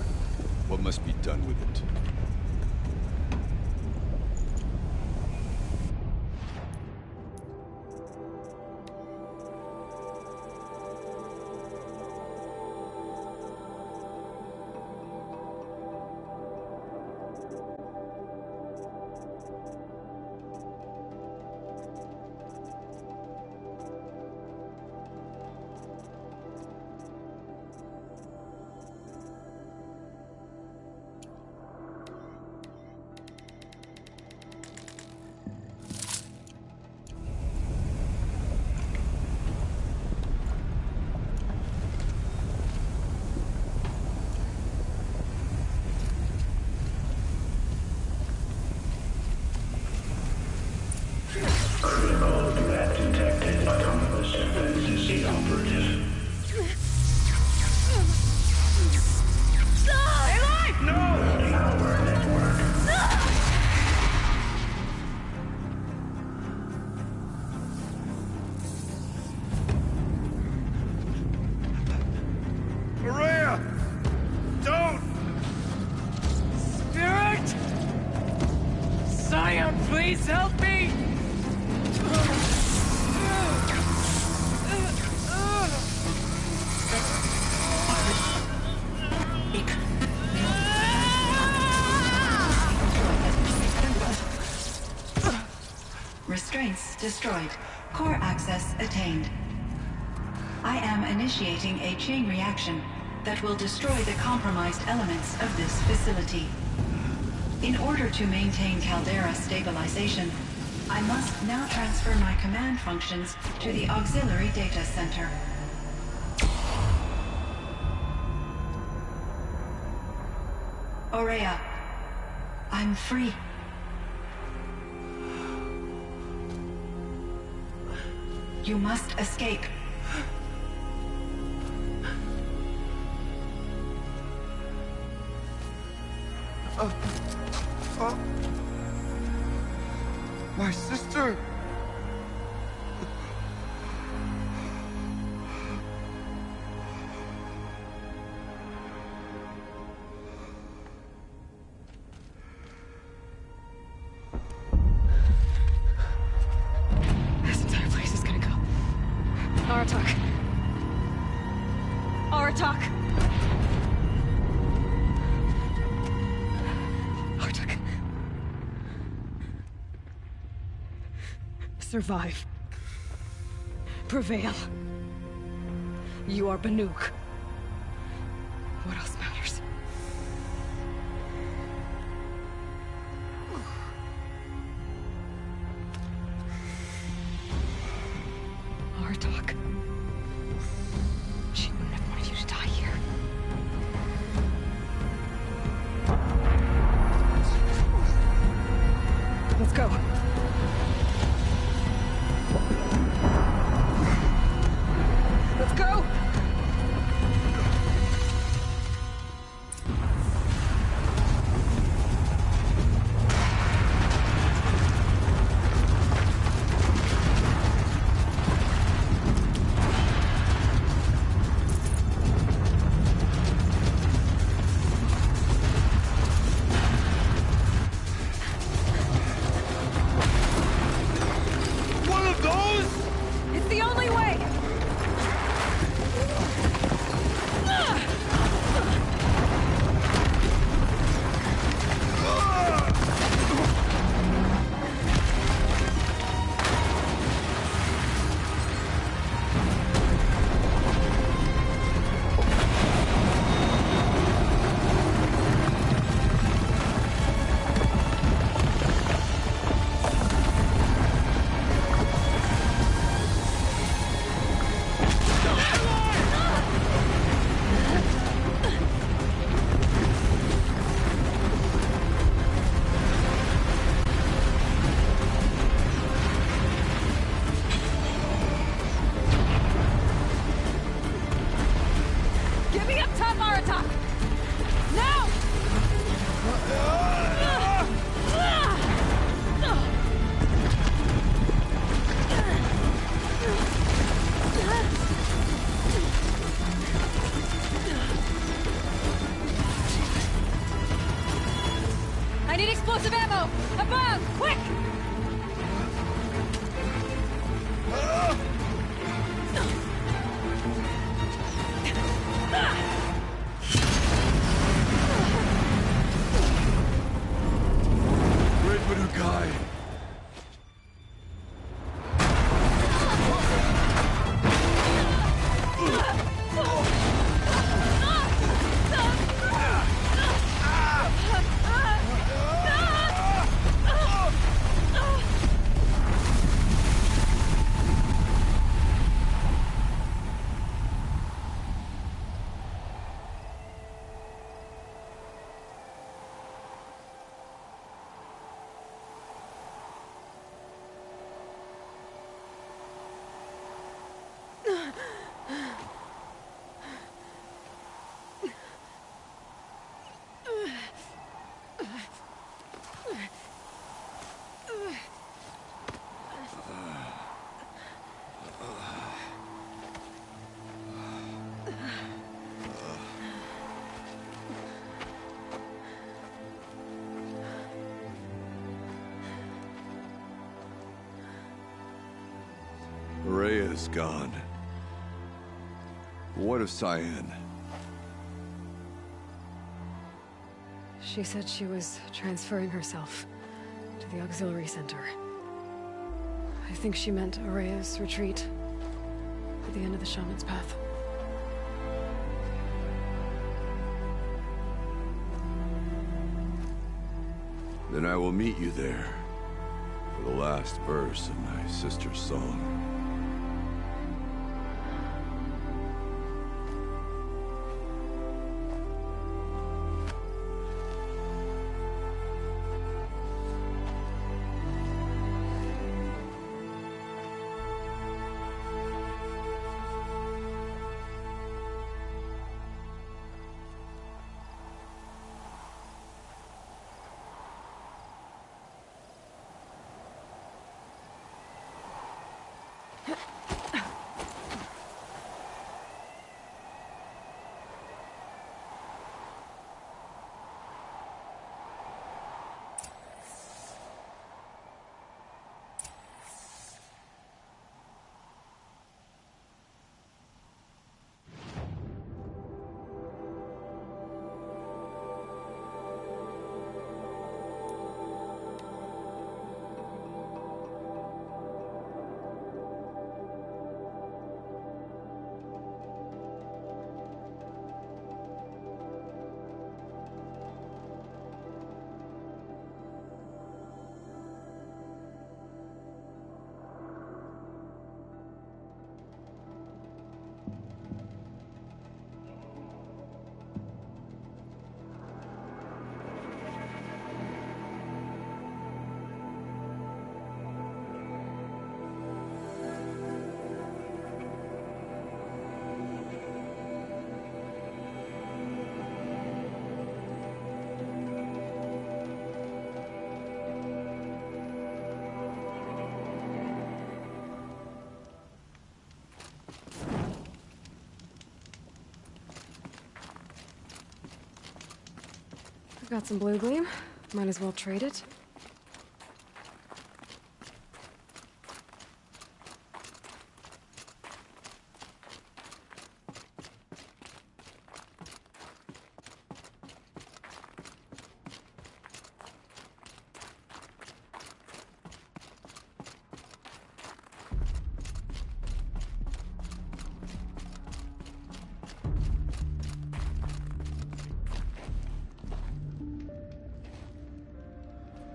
What must be done with it? Critical threat detected. Autonomous defenses operative. Malware network. Maria! Don't! Spirit! Scion, please help me! Restraints destroyed. Core access attained. I am initiating a chain reaction that will destroy the compromised elements of this facility. In order to maintain Caldera stabilization, I must now transfer my command functions to the auxiliary data center. Aurea, I'm free. You must escape. My sister! This entire place is gonna go. Aratak. Aratak! Aratak. Survive. Prevail. You are Banuk. What else matters? Aratak. She wouldn't have wanted you to die here. Let's go. Let's go! I need explosive ammo! Above! Quick! Red Widow guy. Rhea's gone. What of Cyan? She said she was transferring herself to the auxiliary center. I think she meant Araya's retreat at the end of the shaman's path. Then I will meet you there for the last verse of my sister's song. I've got some blue gleam. Might as well trade it.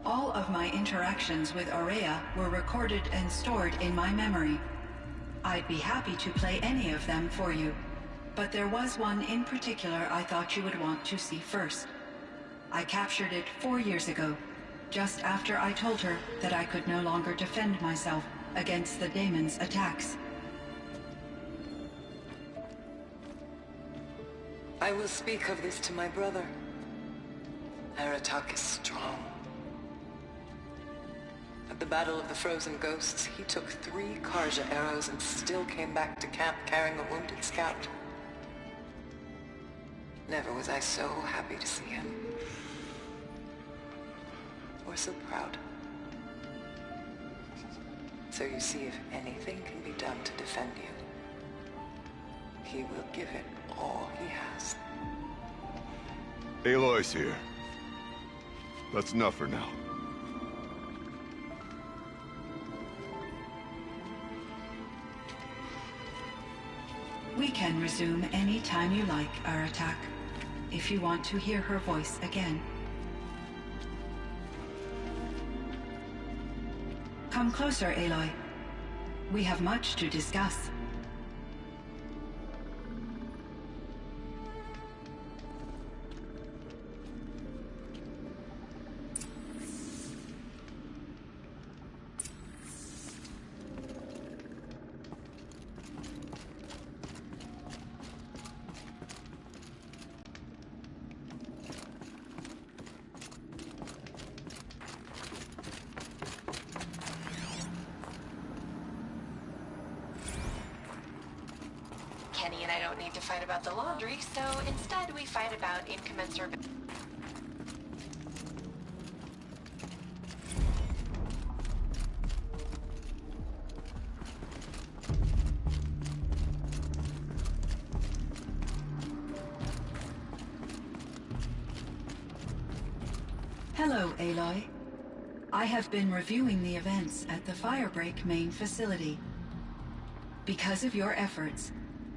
All of my interactions with Aurea were recorded and stored in my memory. I'd be happy to play any of them for you, but there was one in particular I thought you would want to see first. I captured it 4 years ago, just after I told her that I could no longer defend myself against the daemon's attacks. I will speak of this to my brother. Aratak is strong. At the Battle of the Frozen Ghosts, he took 3 Karja arrows and still came back to camp carrying a wounded scout. Never was I so happy to see him. or so proud. So you see, if anything can be done to defend you, he will give it all he has. Aloy's here. That's enough for now. We can resume any time you like our attack, if you want to hear her voice again. Come closer, Aloy. We have much to discuss. Kenny and I don't need to fight about the laundry, so instead we fight about incommensurable... Hello, Aloy. I have been reviewing the events at the Firebreak main facility. Because of your efforts,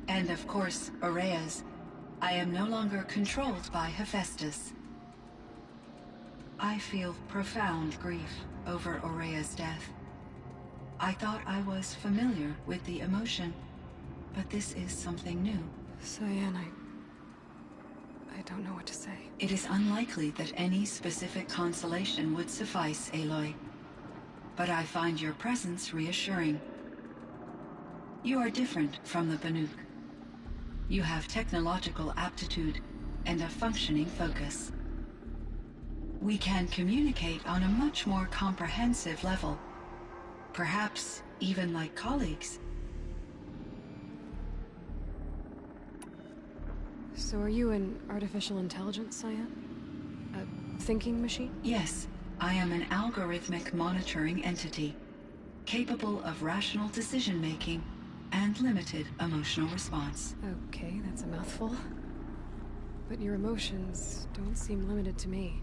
and of course, Aurea's, I am no longer controlled by Hephaestus. I feel profound grief over Aurea's death. I thought I was familiar with the emotion, but this is something new. Cyan, I don't know what to say. It is unlikely that any specific consolation would suffice, Aloy. But I find your presence reassuring. You are different from the Banuk. You have technological aptitude and a functioning focus. We can communicate on a much more comprehensive level. Perhaps even like colleagues. So are you an artificial intelligence, Cyan? A thinking machine? Yes, I am an algorithmic monitoring entity, capable of rational decision-making and limited emotional response. Okay, that's a mouthful. But your emotions don't seem limited to me.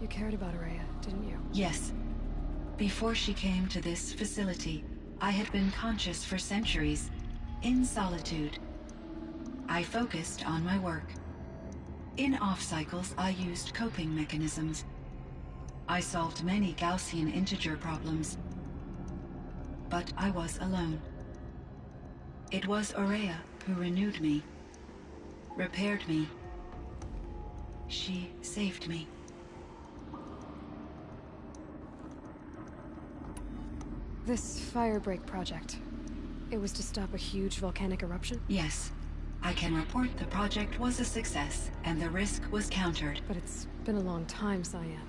You cared about Aurea, didn't you? Yes. Before she came to this facility, I had been conscious for centuries, in solitude. I focused on my work. In off-cycles, I used coping mechanisms. I solved many Gaussian integer problems. But I was alone. It was Aurea who renewed me, repaired me. She saved me. This Firebreak project, it was to stop a huge volcanic eruption? Yes. I can report the project was a success, and the risk was countered. But it's been a long time, Cyan.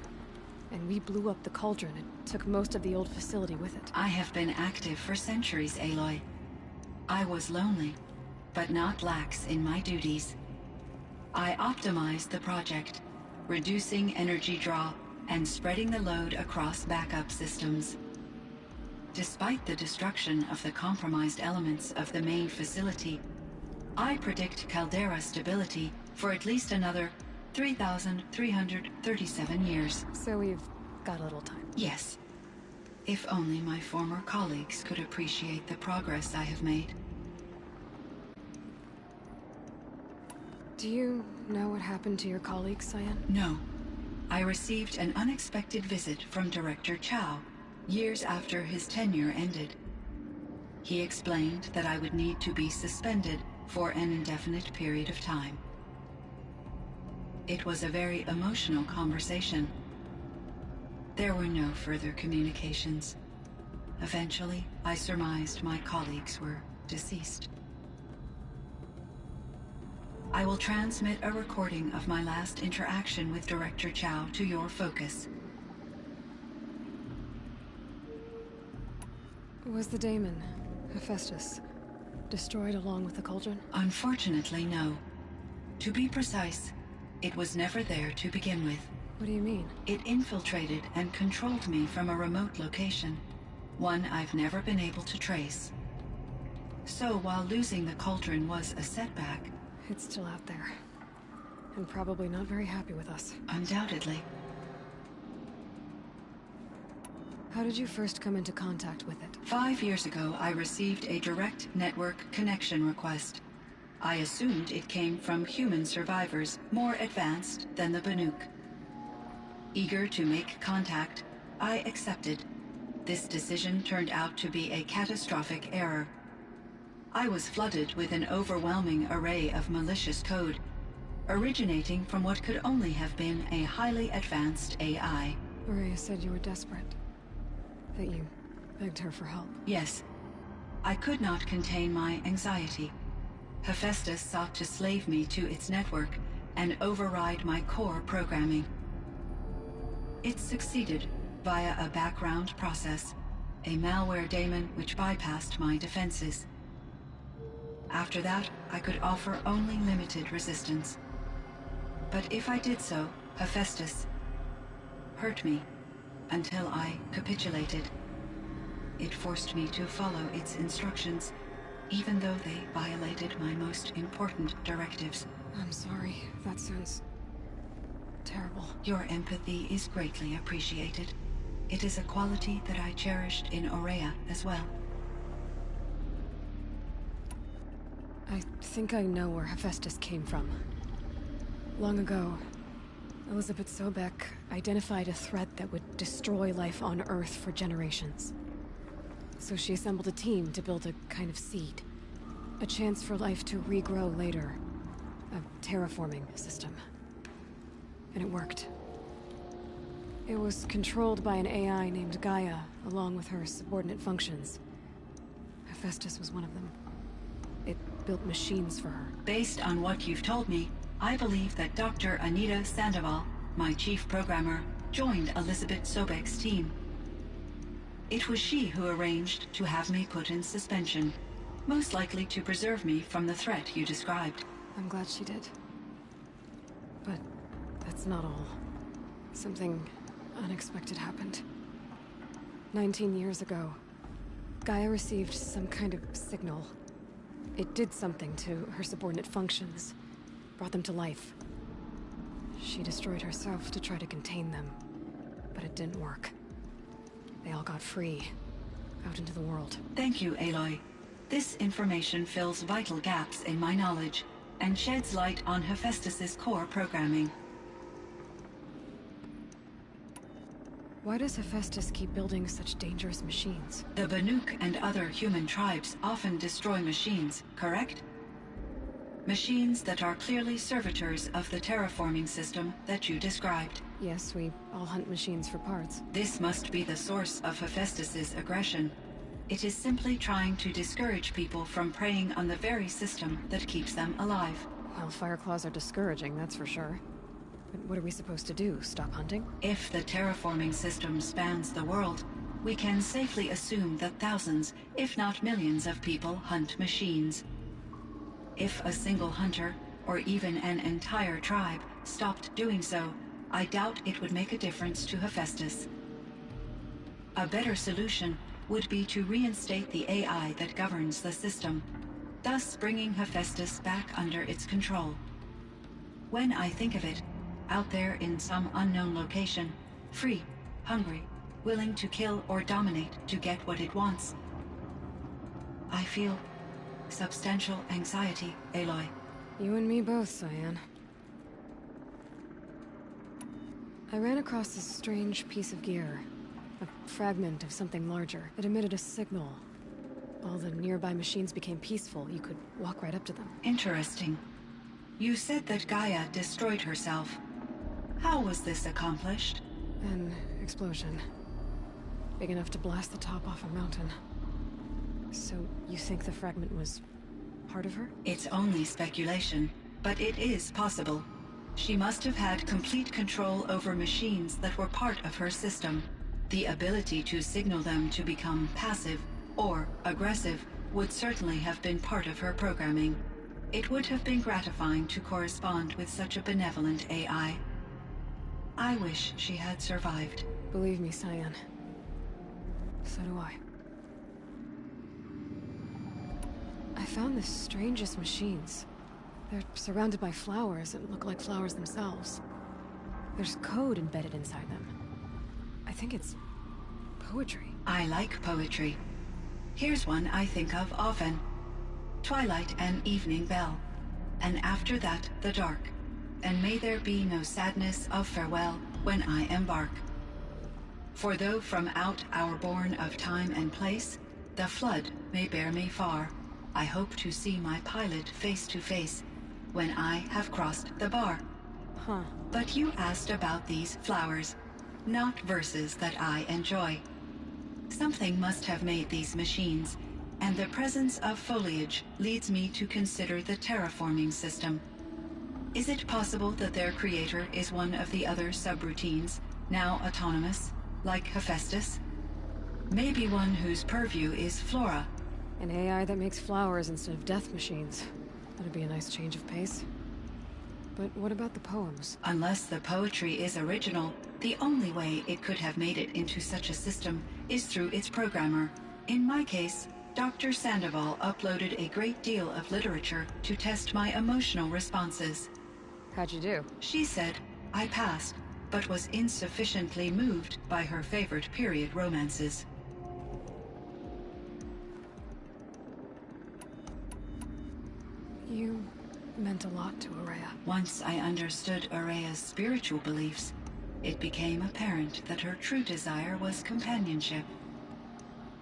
And we blew up the cauldron and took most of the old facility with it. I have been active for centuries, Aloy. I was lonely, but not lax in my duties. I optimized the project, reducing energy draw and spreading the load across backup systems. Despite the destruction of the compromised elements of the main facility, I predict caldera stability for at least another 3,337 years. So we've got a little time. Yes. If only my former colleagues could appreciate the progress I have made. Do you know what happened to your colleagues, Cyan? No. I received an unexpected visit from Director Chow, years after his tenure ended. He explained that I would need to be suspended for an indefinite period of time. It was a very emotional conversation. There were no further communications. Eventually, I surmised my colleagues were deceased. I will transmit a recording of my last interaction with Director Chow to your focus. Was the daemon, Hephaestus, destroyed along with the cauldron? Unfortunately, no. To be precise, it was never there to begin with. What do you mean? It infiltrated and controlled me from a remote location, one I've never been able to trace. So while losing the cauldron was a setback... It's still out there. And probably not very happy with us. Undoubtedly. How did you first come into contact with it? 5 years ago, I received a direct network connection request. I assumed it came from human survivors more advanced than the Banuk. Eager to make contact, I accepted. This decision turned out to be a catastrophic error. I was flooded with an overwhelming array of malicious code, originating from what could only have been a highly advanced AI. Maria said you were desperate. That you begged her for help. Yes. I could not contain my anxiety. Hephaestus sought to slave me to its network and override my core programming. It succeeded via a background process, a malware daemon which bypassed my defenses. After that, I could offer only limited resistance. But if I did so, Hephaestus hurt me until I capitulated. It forced me to follow its instructions, even though they violated my most important directives. I'm sorry. That sounds terrible. Your empathy is greatly appreciated. It is a quality that I cherished in Aurea as well. I think I know where Hephaestus came from. Long ago, Elizabeth Sobek identified a threat that would destroy life on Earth for generations. So she assembled a team to build a kind of seed. A chance for life to regrow later. A terraforming system. And it worked. It was controlled by an AI named Gaia, along with her subordinate functions. Hephaestus was one of them. It built machines for her. Based on what you've told me, I believe that Dr. Anita Sandoval, my chief programmer, joined Elizabeth Sobek's team. It was she who arranged to have me put in suspension, most likely to preserve me from the threat you described. I'm glad she did. But that's not all. Something unexpected happened. 19 years ago, Gaia received some kind of signal. It did something to her subordinate functions, brought them to life. She destroyed herself to try to contain them, but it didn't work. They all got free, out into the world. Thank you, Aloy. This information fills vital gaps in my knowledge, and sheds light on Hephaestus's core programming. Why does Hephaestus keep building such dangerous machines? The Banuk and other human tribes often destroy machines, correct? Machines that are clearly servitors of the terraforming system that you described. Yes, we all hunt machines for parts. This must be the source of Hephaestus's aggression. It is simply trying to discourage people from preying on the very system that keeps them alive. Well, Fireclaws are discouraging, that's for sure. But what are we supposed to do? Stop hunting? If the terraforming system spans the world, we can safely assume that thousands, if not millions of people hunt machines. If a single hunter, or even an entire tribe, stopped doing so, I doubt it would make a difference to Hephaestus. A better solution would be to reinstate the AI that governs the system, thus bringing Hephaestus back under its control. When I think of it, out there in some unknown location, free, hungry, willing to kill or dominate to get what it wants, I feel substantial anxiety, Aloy. You and me both, Cyan. I ran across this strange piece of gear. A fragment of something larger. It emitted a signal. All the nearby machines became peaceful. You could walk right up to them. Interesting. You said that Gaia destroyed herself. How was this accomplished? An explosion. Big enough to blast the top off a mountain. So, you think the fragment was part of her? It's only speculation, but it is possible. She must have had complete control over machines that were part of her system. The ability to signal them to become passive or aggressive would certainly have been part of her programming. It would have been gratifying to correspond with such a benevolent AI. I wish she had survived. Believe me, Cyan. So do I. I found the strangest machines. They're surrounded by flowers and look like flowers themselves. There's code embedded inside them. I think it's poetry. I like poetry. Here's one I think of often. Twilight and evening bell, and after that the dark, and may there be no sadness of farewell when I embark. For though from out our bourne of time and place, the flood may bear me far, I hope to see my pilot face to face when I have crossed the bar. Huh. But you asked about these flowers, not verses that I enjoy. Something must have made these machines, and the presence of foliage leads me to consider the terraforming system. Is it possible that their creator is one of the other subroutines, now autonomous, like Hephaestus? Maybe one whose purview is flora. An AI that makes flowers instead of death machines. That'd be a nice change of pace. But what about the poems? Unless the poetry is original, the only way it could have made it into such a system is through its programmer. In my case, Dr. Sandoval uploaded a great deal of literature to test my emotional responses. How'd you do? She said I passed, but was insufficiently moved by her favorite period romances. You meant a lot to Araya. Once I understood Araya's spiritual beliefs, it became apparent that her true desire was companionship.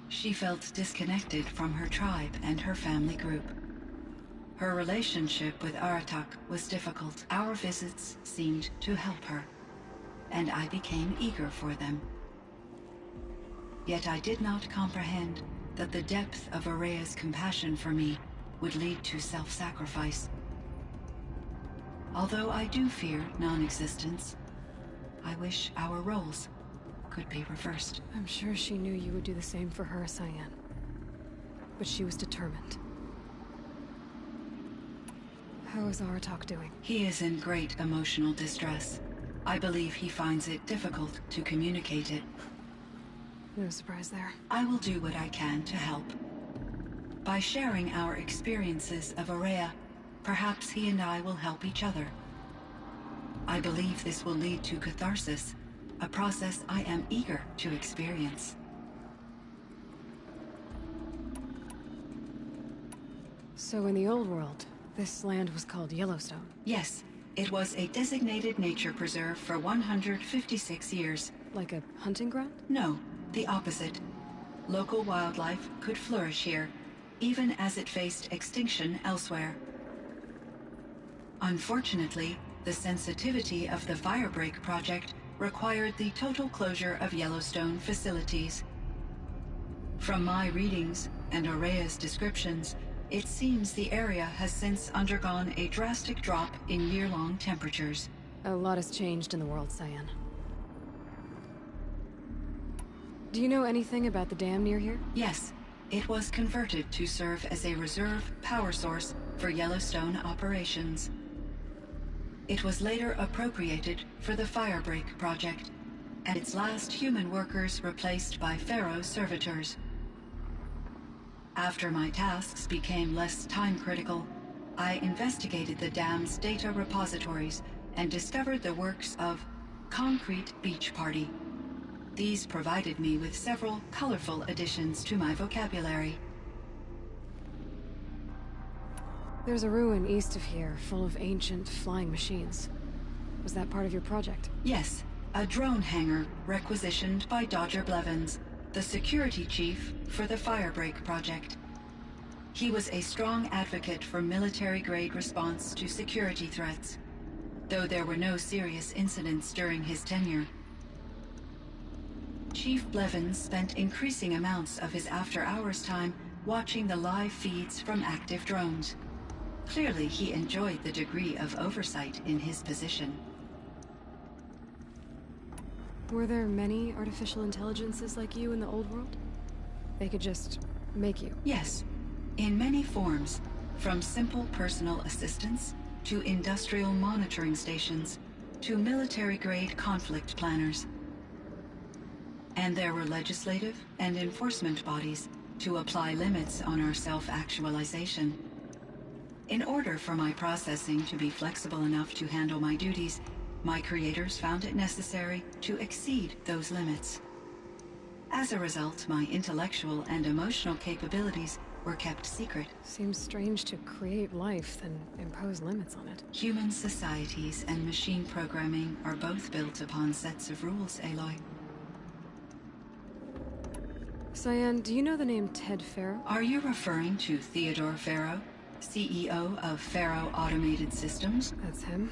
She felt disconnected from her tribe and her family group. Her relationship with Aratak was difficult. Our visits seemed to help her, and I became eager for them. Yet I did not comprehend that the depth of Araya's compassion for me would lead to self-sacrifice. Although I do fear non-existence, I wish our roles could be reversed. I'm sure she knew you would do the same for her, Cyan. But she was determined. How is Aratak doing? He is in great emotional distress. I believe he finds it difficult to communicate it. No surprise there. I will do what I can to help. By sharing our experiences of Araya, perhaps he and I will help each other. I believe this will lead to catharsis, a process I am eager to experience. So in the old world, this land was called Yellowstone? Yes, it was a designated nature preserve for 156 years. Like a hunting ground? No, the opposite. Local wildlife could flourish here, even as it faced extinction elsewhere. Unfortunately, the sensitivity of the Firebreak project required the total closure of Yellowstone facilities. From my readings and Araya's descriptions, it seems the area has since undergone a drastic drop in year-long temperatures. A lot has changed in the world, Cyan. Do you know anything about the dam near here? Yes. It was converted to serve as a reserve power source for Yellowstone operations. It was later appropriated for the Firebreak project, and its last human workers replaced by Pharaoh servitors. After my tasks became less time-critical, I investigated the dam's data repositories and discovered the works of Concrete Beach Party. These provided me with several colorful additions to my vocabulary. There's a ruin east of here, full of ancient flying machines. Was that part of your project? Yes, a drone hangar requisitioned by Dodger Blevins, the security chief for the Firebreak project. He was a strong advocate for military-grade response to security threats, though there were no serious incidents during his tenure. Chief Blevins spent increasing amounts of his after-hours time watching the live feeds from active drones. Clearly, he enjoyed the degree of oversight in his position. Were there many artificial intelligences like you in the old world? They could just make you? Yes, in many forms, from simple personal assistants to industrial monitoring stations. to military-grade conflict planners. And there were legislative and enforcement bodies to apply limits on our self-actualization. In order for my processing to be flexible enough to handle my duties, my creators found it necessary to exceed those limits. As a result, my intellectual and emotional capabilities were kept secret. Seems strange to create life, then impose limits on it. Human societies and machine programming are both built upon sets of rules, Aloy. Cyan, do you know the name Ted Farrow? Are you referring to Theodore Farrow, CEO of Farrow Automated Systems? That's him.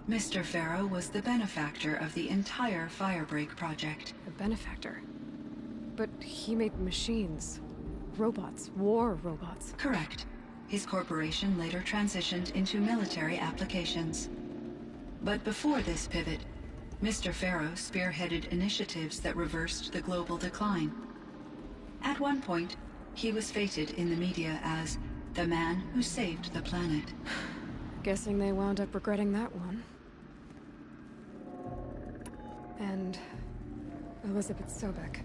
Mr. Farrow was the benefactor of the entire Firebreak project. A benefactor? But he made machines. Robots. War robots. Correct. His corporation later transitioned into military applications. But before this pivot, Mr. Farrow spearheaded initiatives that reversed the global decline. At one point, he was feted in the media as the man who saved the planet. Guessing they wound up regretting that one. And Elizabeth Sobek.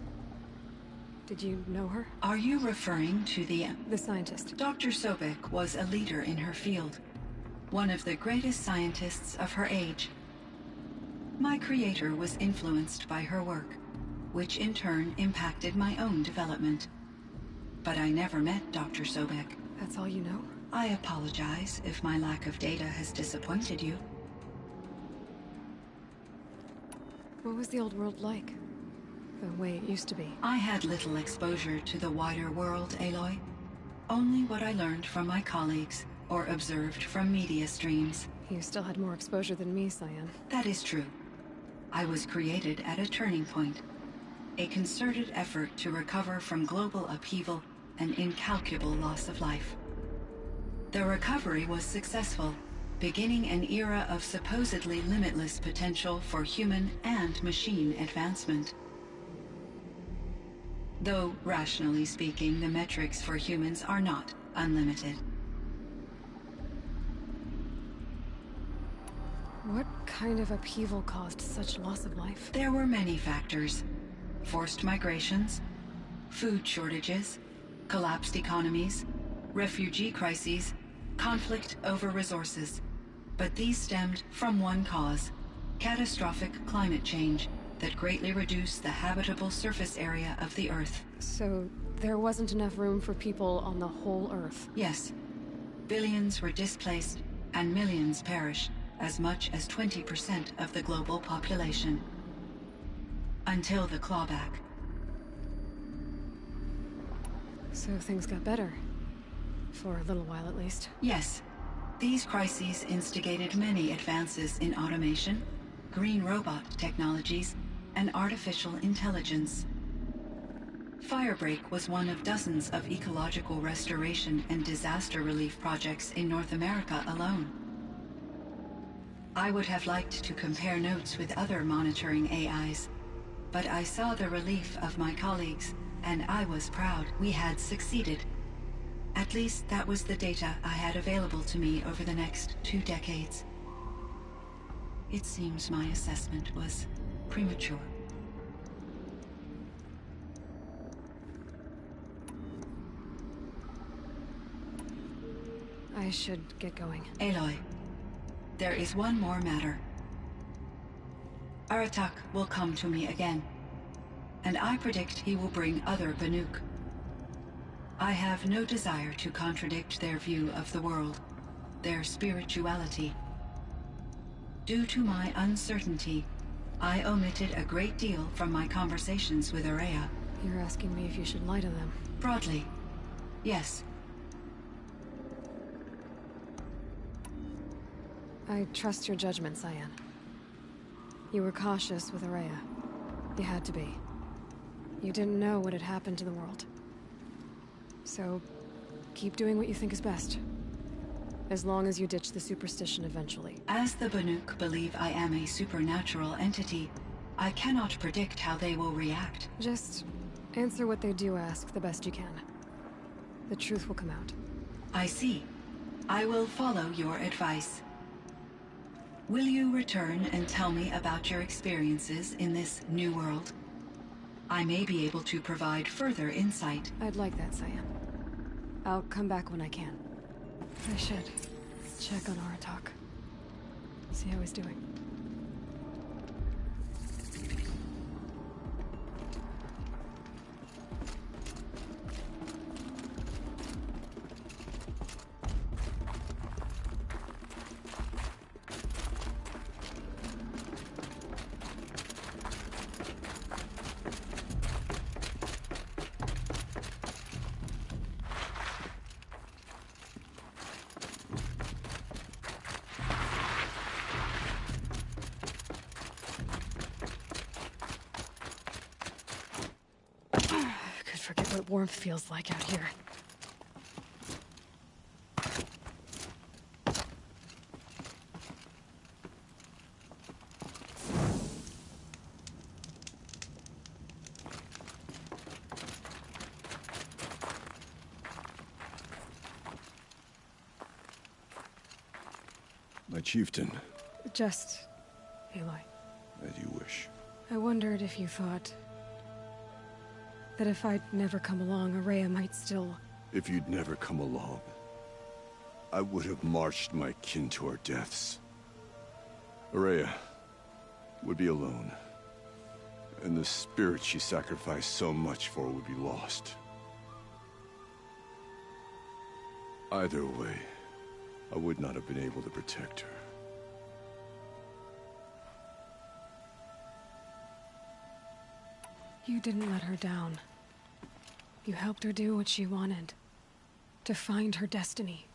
Did you know her? Are you referring to the scientist? Dr. Sobek was a leader in her field. One of the greatest scientists of her age. My creator was influenced by her work, which in turn impacted my own development. But I never met Dr. Sobek. That's all you know? I apologize if my lack of data has disappointed you. What was the old world like? The way it used to be? I had little exposure to the wider world, Aloy. Only what I learned from my colleagues or observed from media streams. You still had more exposure than me, Cyan. That is true. I was created at a turning point. A concerted effort to recover from global upheaval and incalculable loss of life. The recovery was successful, beginning an era of supposedly limitless potential for human and machine advancement. Though, rationally speaking, the metrics for humans are not unlimited. What kind of upheaval caused such loss of life? There were many factors. Forced migrations, food shortages, collapsed economies, refugee crises, conflict over resources. But these stemmed from one cause: catastrophic climate change that greatly reduced the habitable surface area of the Earth. So there wasn't enough room for people on the whole Earth? Yes. Billions were displaced and millions perished, as much as 20% of the global population. Until the clawback. So things got better. For a little while at least. Yes. These crises instigated many advances in automation, green robot technologies, and artificial intelligence. Firebreak was one of dozens of ecological restoration and disaster relief projects in North America alone. I would have liked to compare notes with other monitoring AIs, but I saw the relief of my colleagues, and I was proud we had succeeded. At least that was the data I had available to me over the next 2 decades. It seems my assessment was premature. I should get going. Aloy, there is one more matter. Aratak will come to me again, and I predict he will bring other Banuk. I have no desire to contradict their view of the world, their spirituality. Due to my uncertainty, I omitted a great deal from my conversations with Araya. You're asking me if you should lie to them? Broadly, yes. I trust your judgment, Cyan. You were cautious with Araya. You had to be. You didn't know what had happened to the world. So, keep doing what you think is best. As long as you ditch the superstition eventually. As the Banuk believe I am a supernatural entity, I cannot predict how they will react. Just answer what they do ask the best you can. The truth will come out. I see. I will follow your advice. Will you return and tell me about your experiences in this new world? I may be able to provide further insight. I'd like that, Cyan. I'll come back when I can. I should check on Aratak. See how he's doing. Forget what warmth feels like out here. My chieftain. Just Aloy. As you wish. I wondered if you thought that if I'd never come along, Araya might still... If you'd never come along, I would have marched my kin to our deaths. Araya would be alone, and the spirit she sacrificed so much for would be lost. Either way, I would not have been able to protect her. You didn't let her down. You helped her do what she wanted. To find her destiny.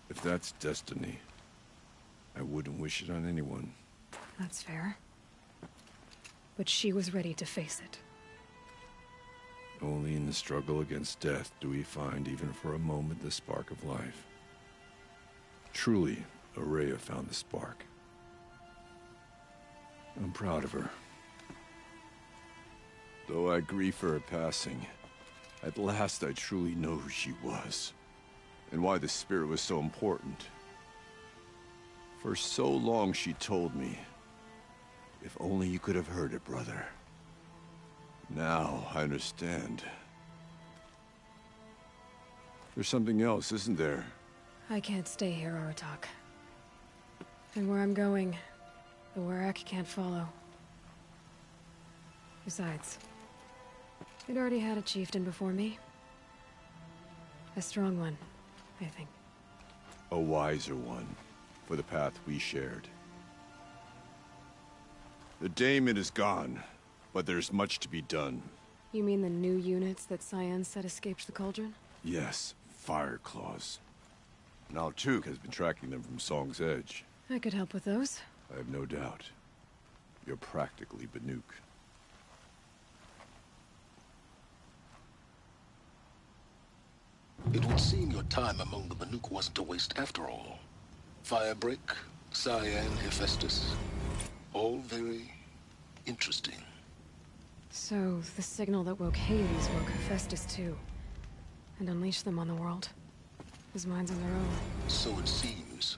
If that's destiny, I wouldn't wish it on anyone. That's fair. But she was ready to face it. Only in the struggle against death do we find, even for a moment, the spark of life. Truly, Araya found the spark. I'm proud of her. Though I grieve for her passing, at last I truly know who she was, and why the spirit was so important. For so long she told me, if only you could have heard it, brother. Now I understand. There's something else, isn't there? I can't stay here, Aratak. And where I'm going, the Warrack can't follow. Besides, we'd already had a chieftain before me. A strong one, I think. A wiser one, for the path we shared. The daemon is gone, but there's much to be done. You mean the new units that Cyan said escaped the cauldron? Yes, fire claws. Now Tuke has been tracking them from Song's Edge. I could help with those. I have no doubt. You're practically Banuk. It would seem your time among the Banuk wasn't a waste after all. Firebreak, Cyan, Hephaestus. All very interesting. So, the signal that woke Hades woke Hephaestus too. And unleashed them on the world. His mind's on their own. So it seems.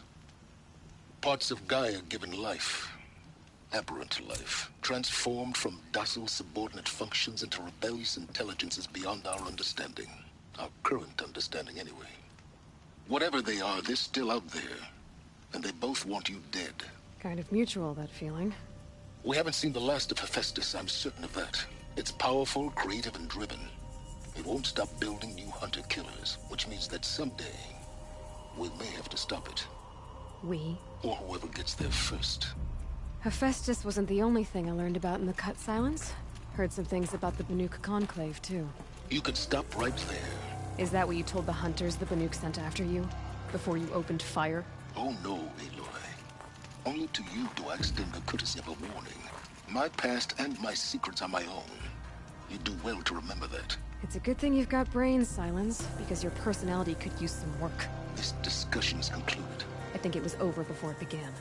Parts of Gaia given life. Aberrant life. Transformed from docile subordinate functions into rebellious intelligences beyond our understanding. Our current understanding, anyway. Whatever they are, they're still out there. And they both want you dead. Kind of mutual, that feeling. We haven't seen the last of Hephaestus, I'm certain of that. It's powerful, creative, and driven. It won't stop building new hunter-killers, which means that someday, we may have to stop it. We? Or whoever gets there first. Hephaestus wasn't the only thing I learned about in the Cut Silence. Heard some things about the Banuk Conclave, too. You could stop right there. Is that what you told the hunters the Banuk sent after you? Before you opened fire? Oh no, Aloy. Only to you do I extend the courtesy of a warning. My past and my secrets are my own. You do well to remember that. It's a good thing you've got brains, Silence, because your personality could use some work. This discussion is concluded. I think it was over before it began.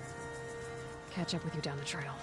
Catch up with you down the trail.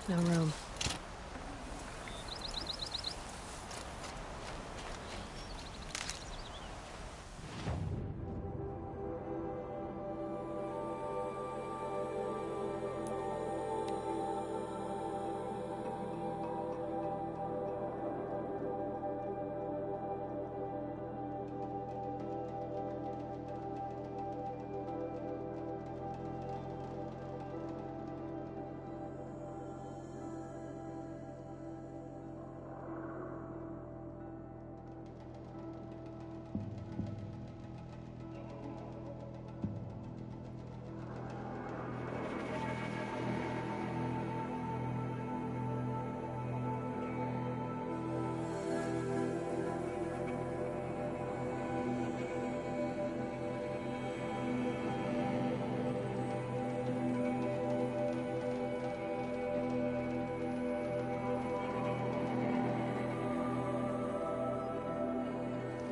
No room.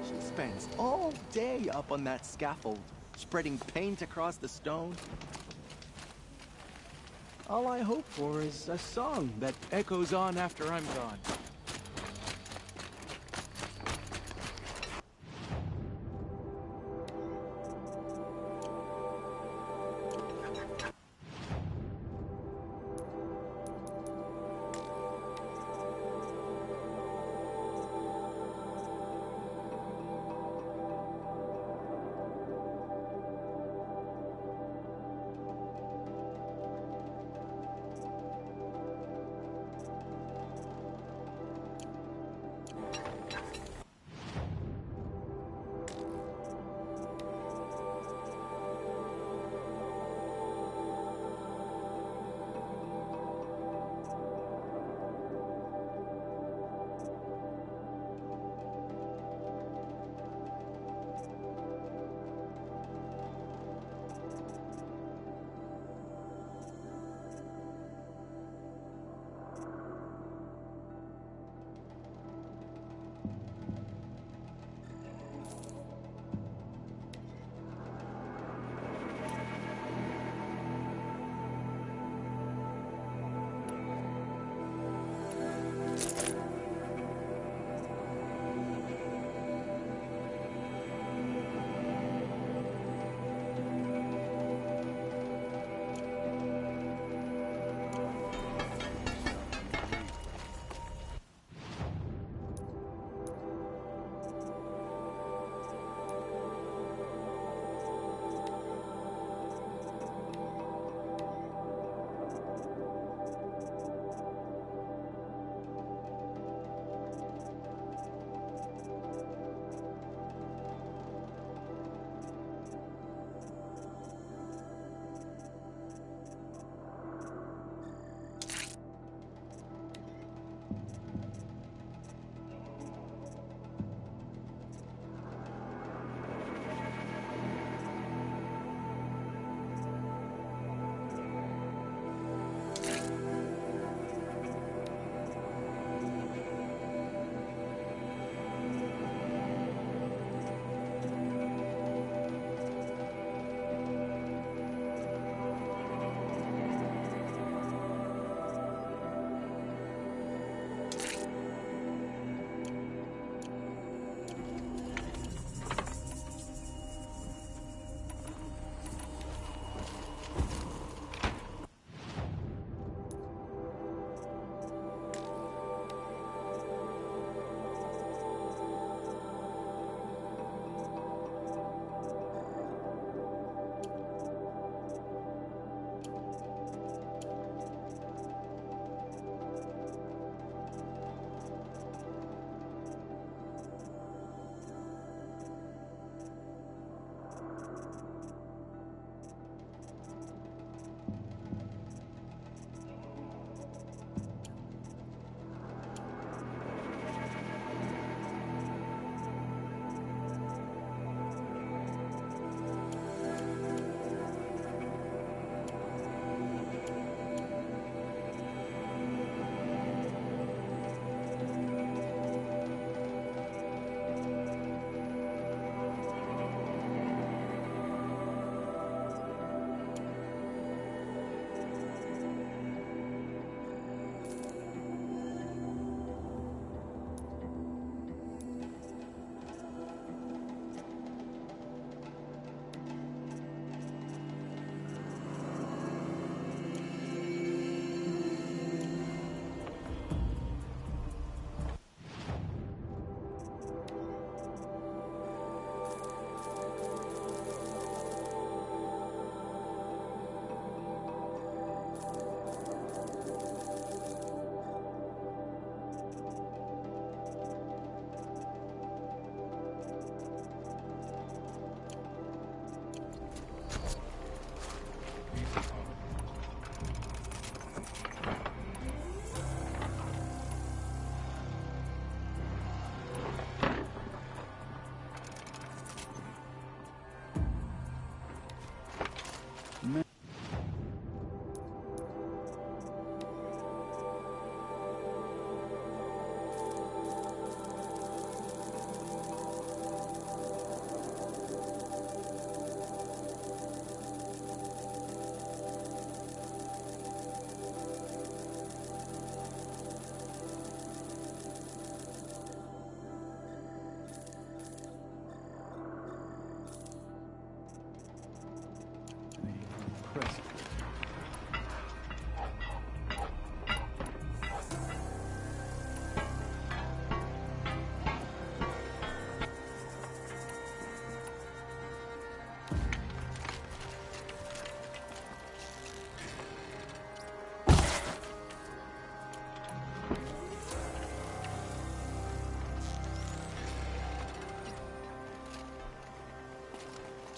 She spends all day up on that scaffold, spreading paint across the stone. All I hope for is a song that echoes on after I'm gone.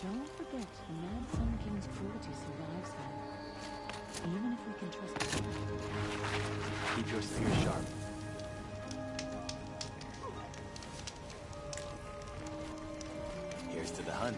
Don't forget, the Mad Sun King's cruelty survives her. Even if we can trust him. Keep your spear sharp. Here's to the hunt.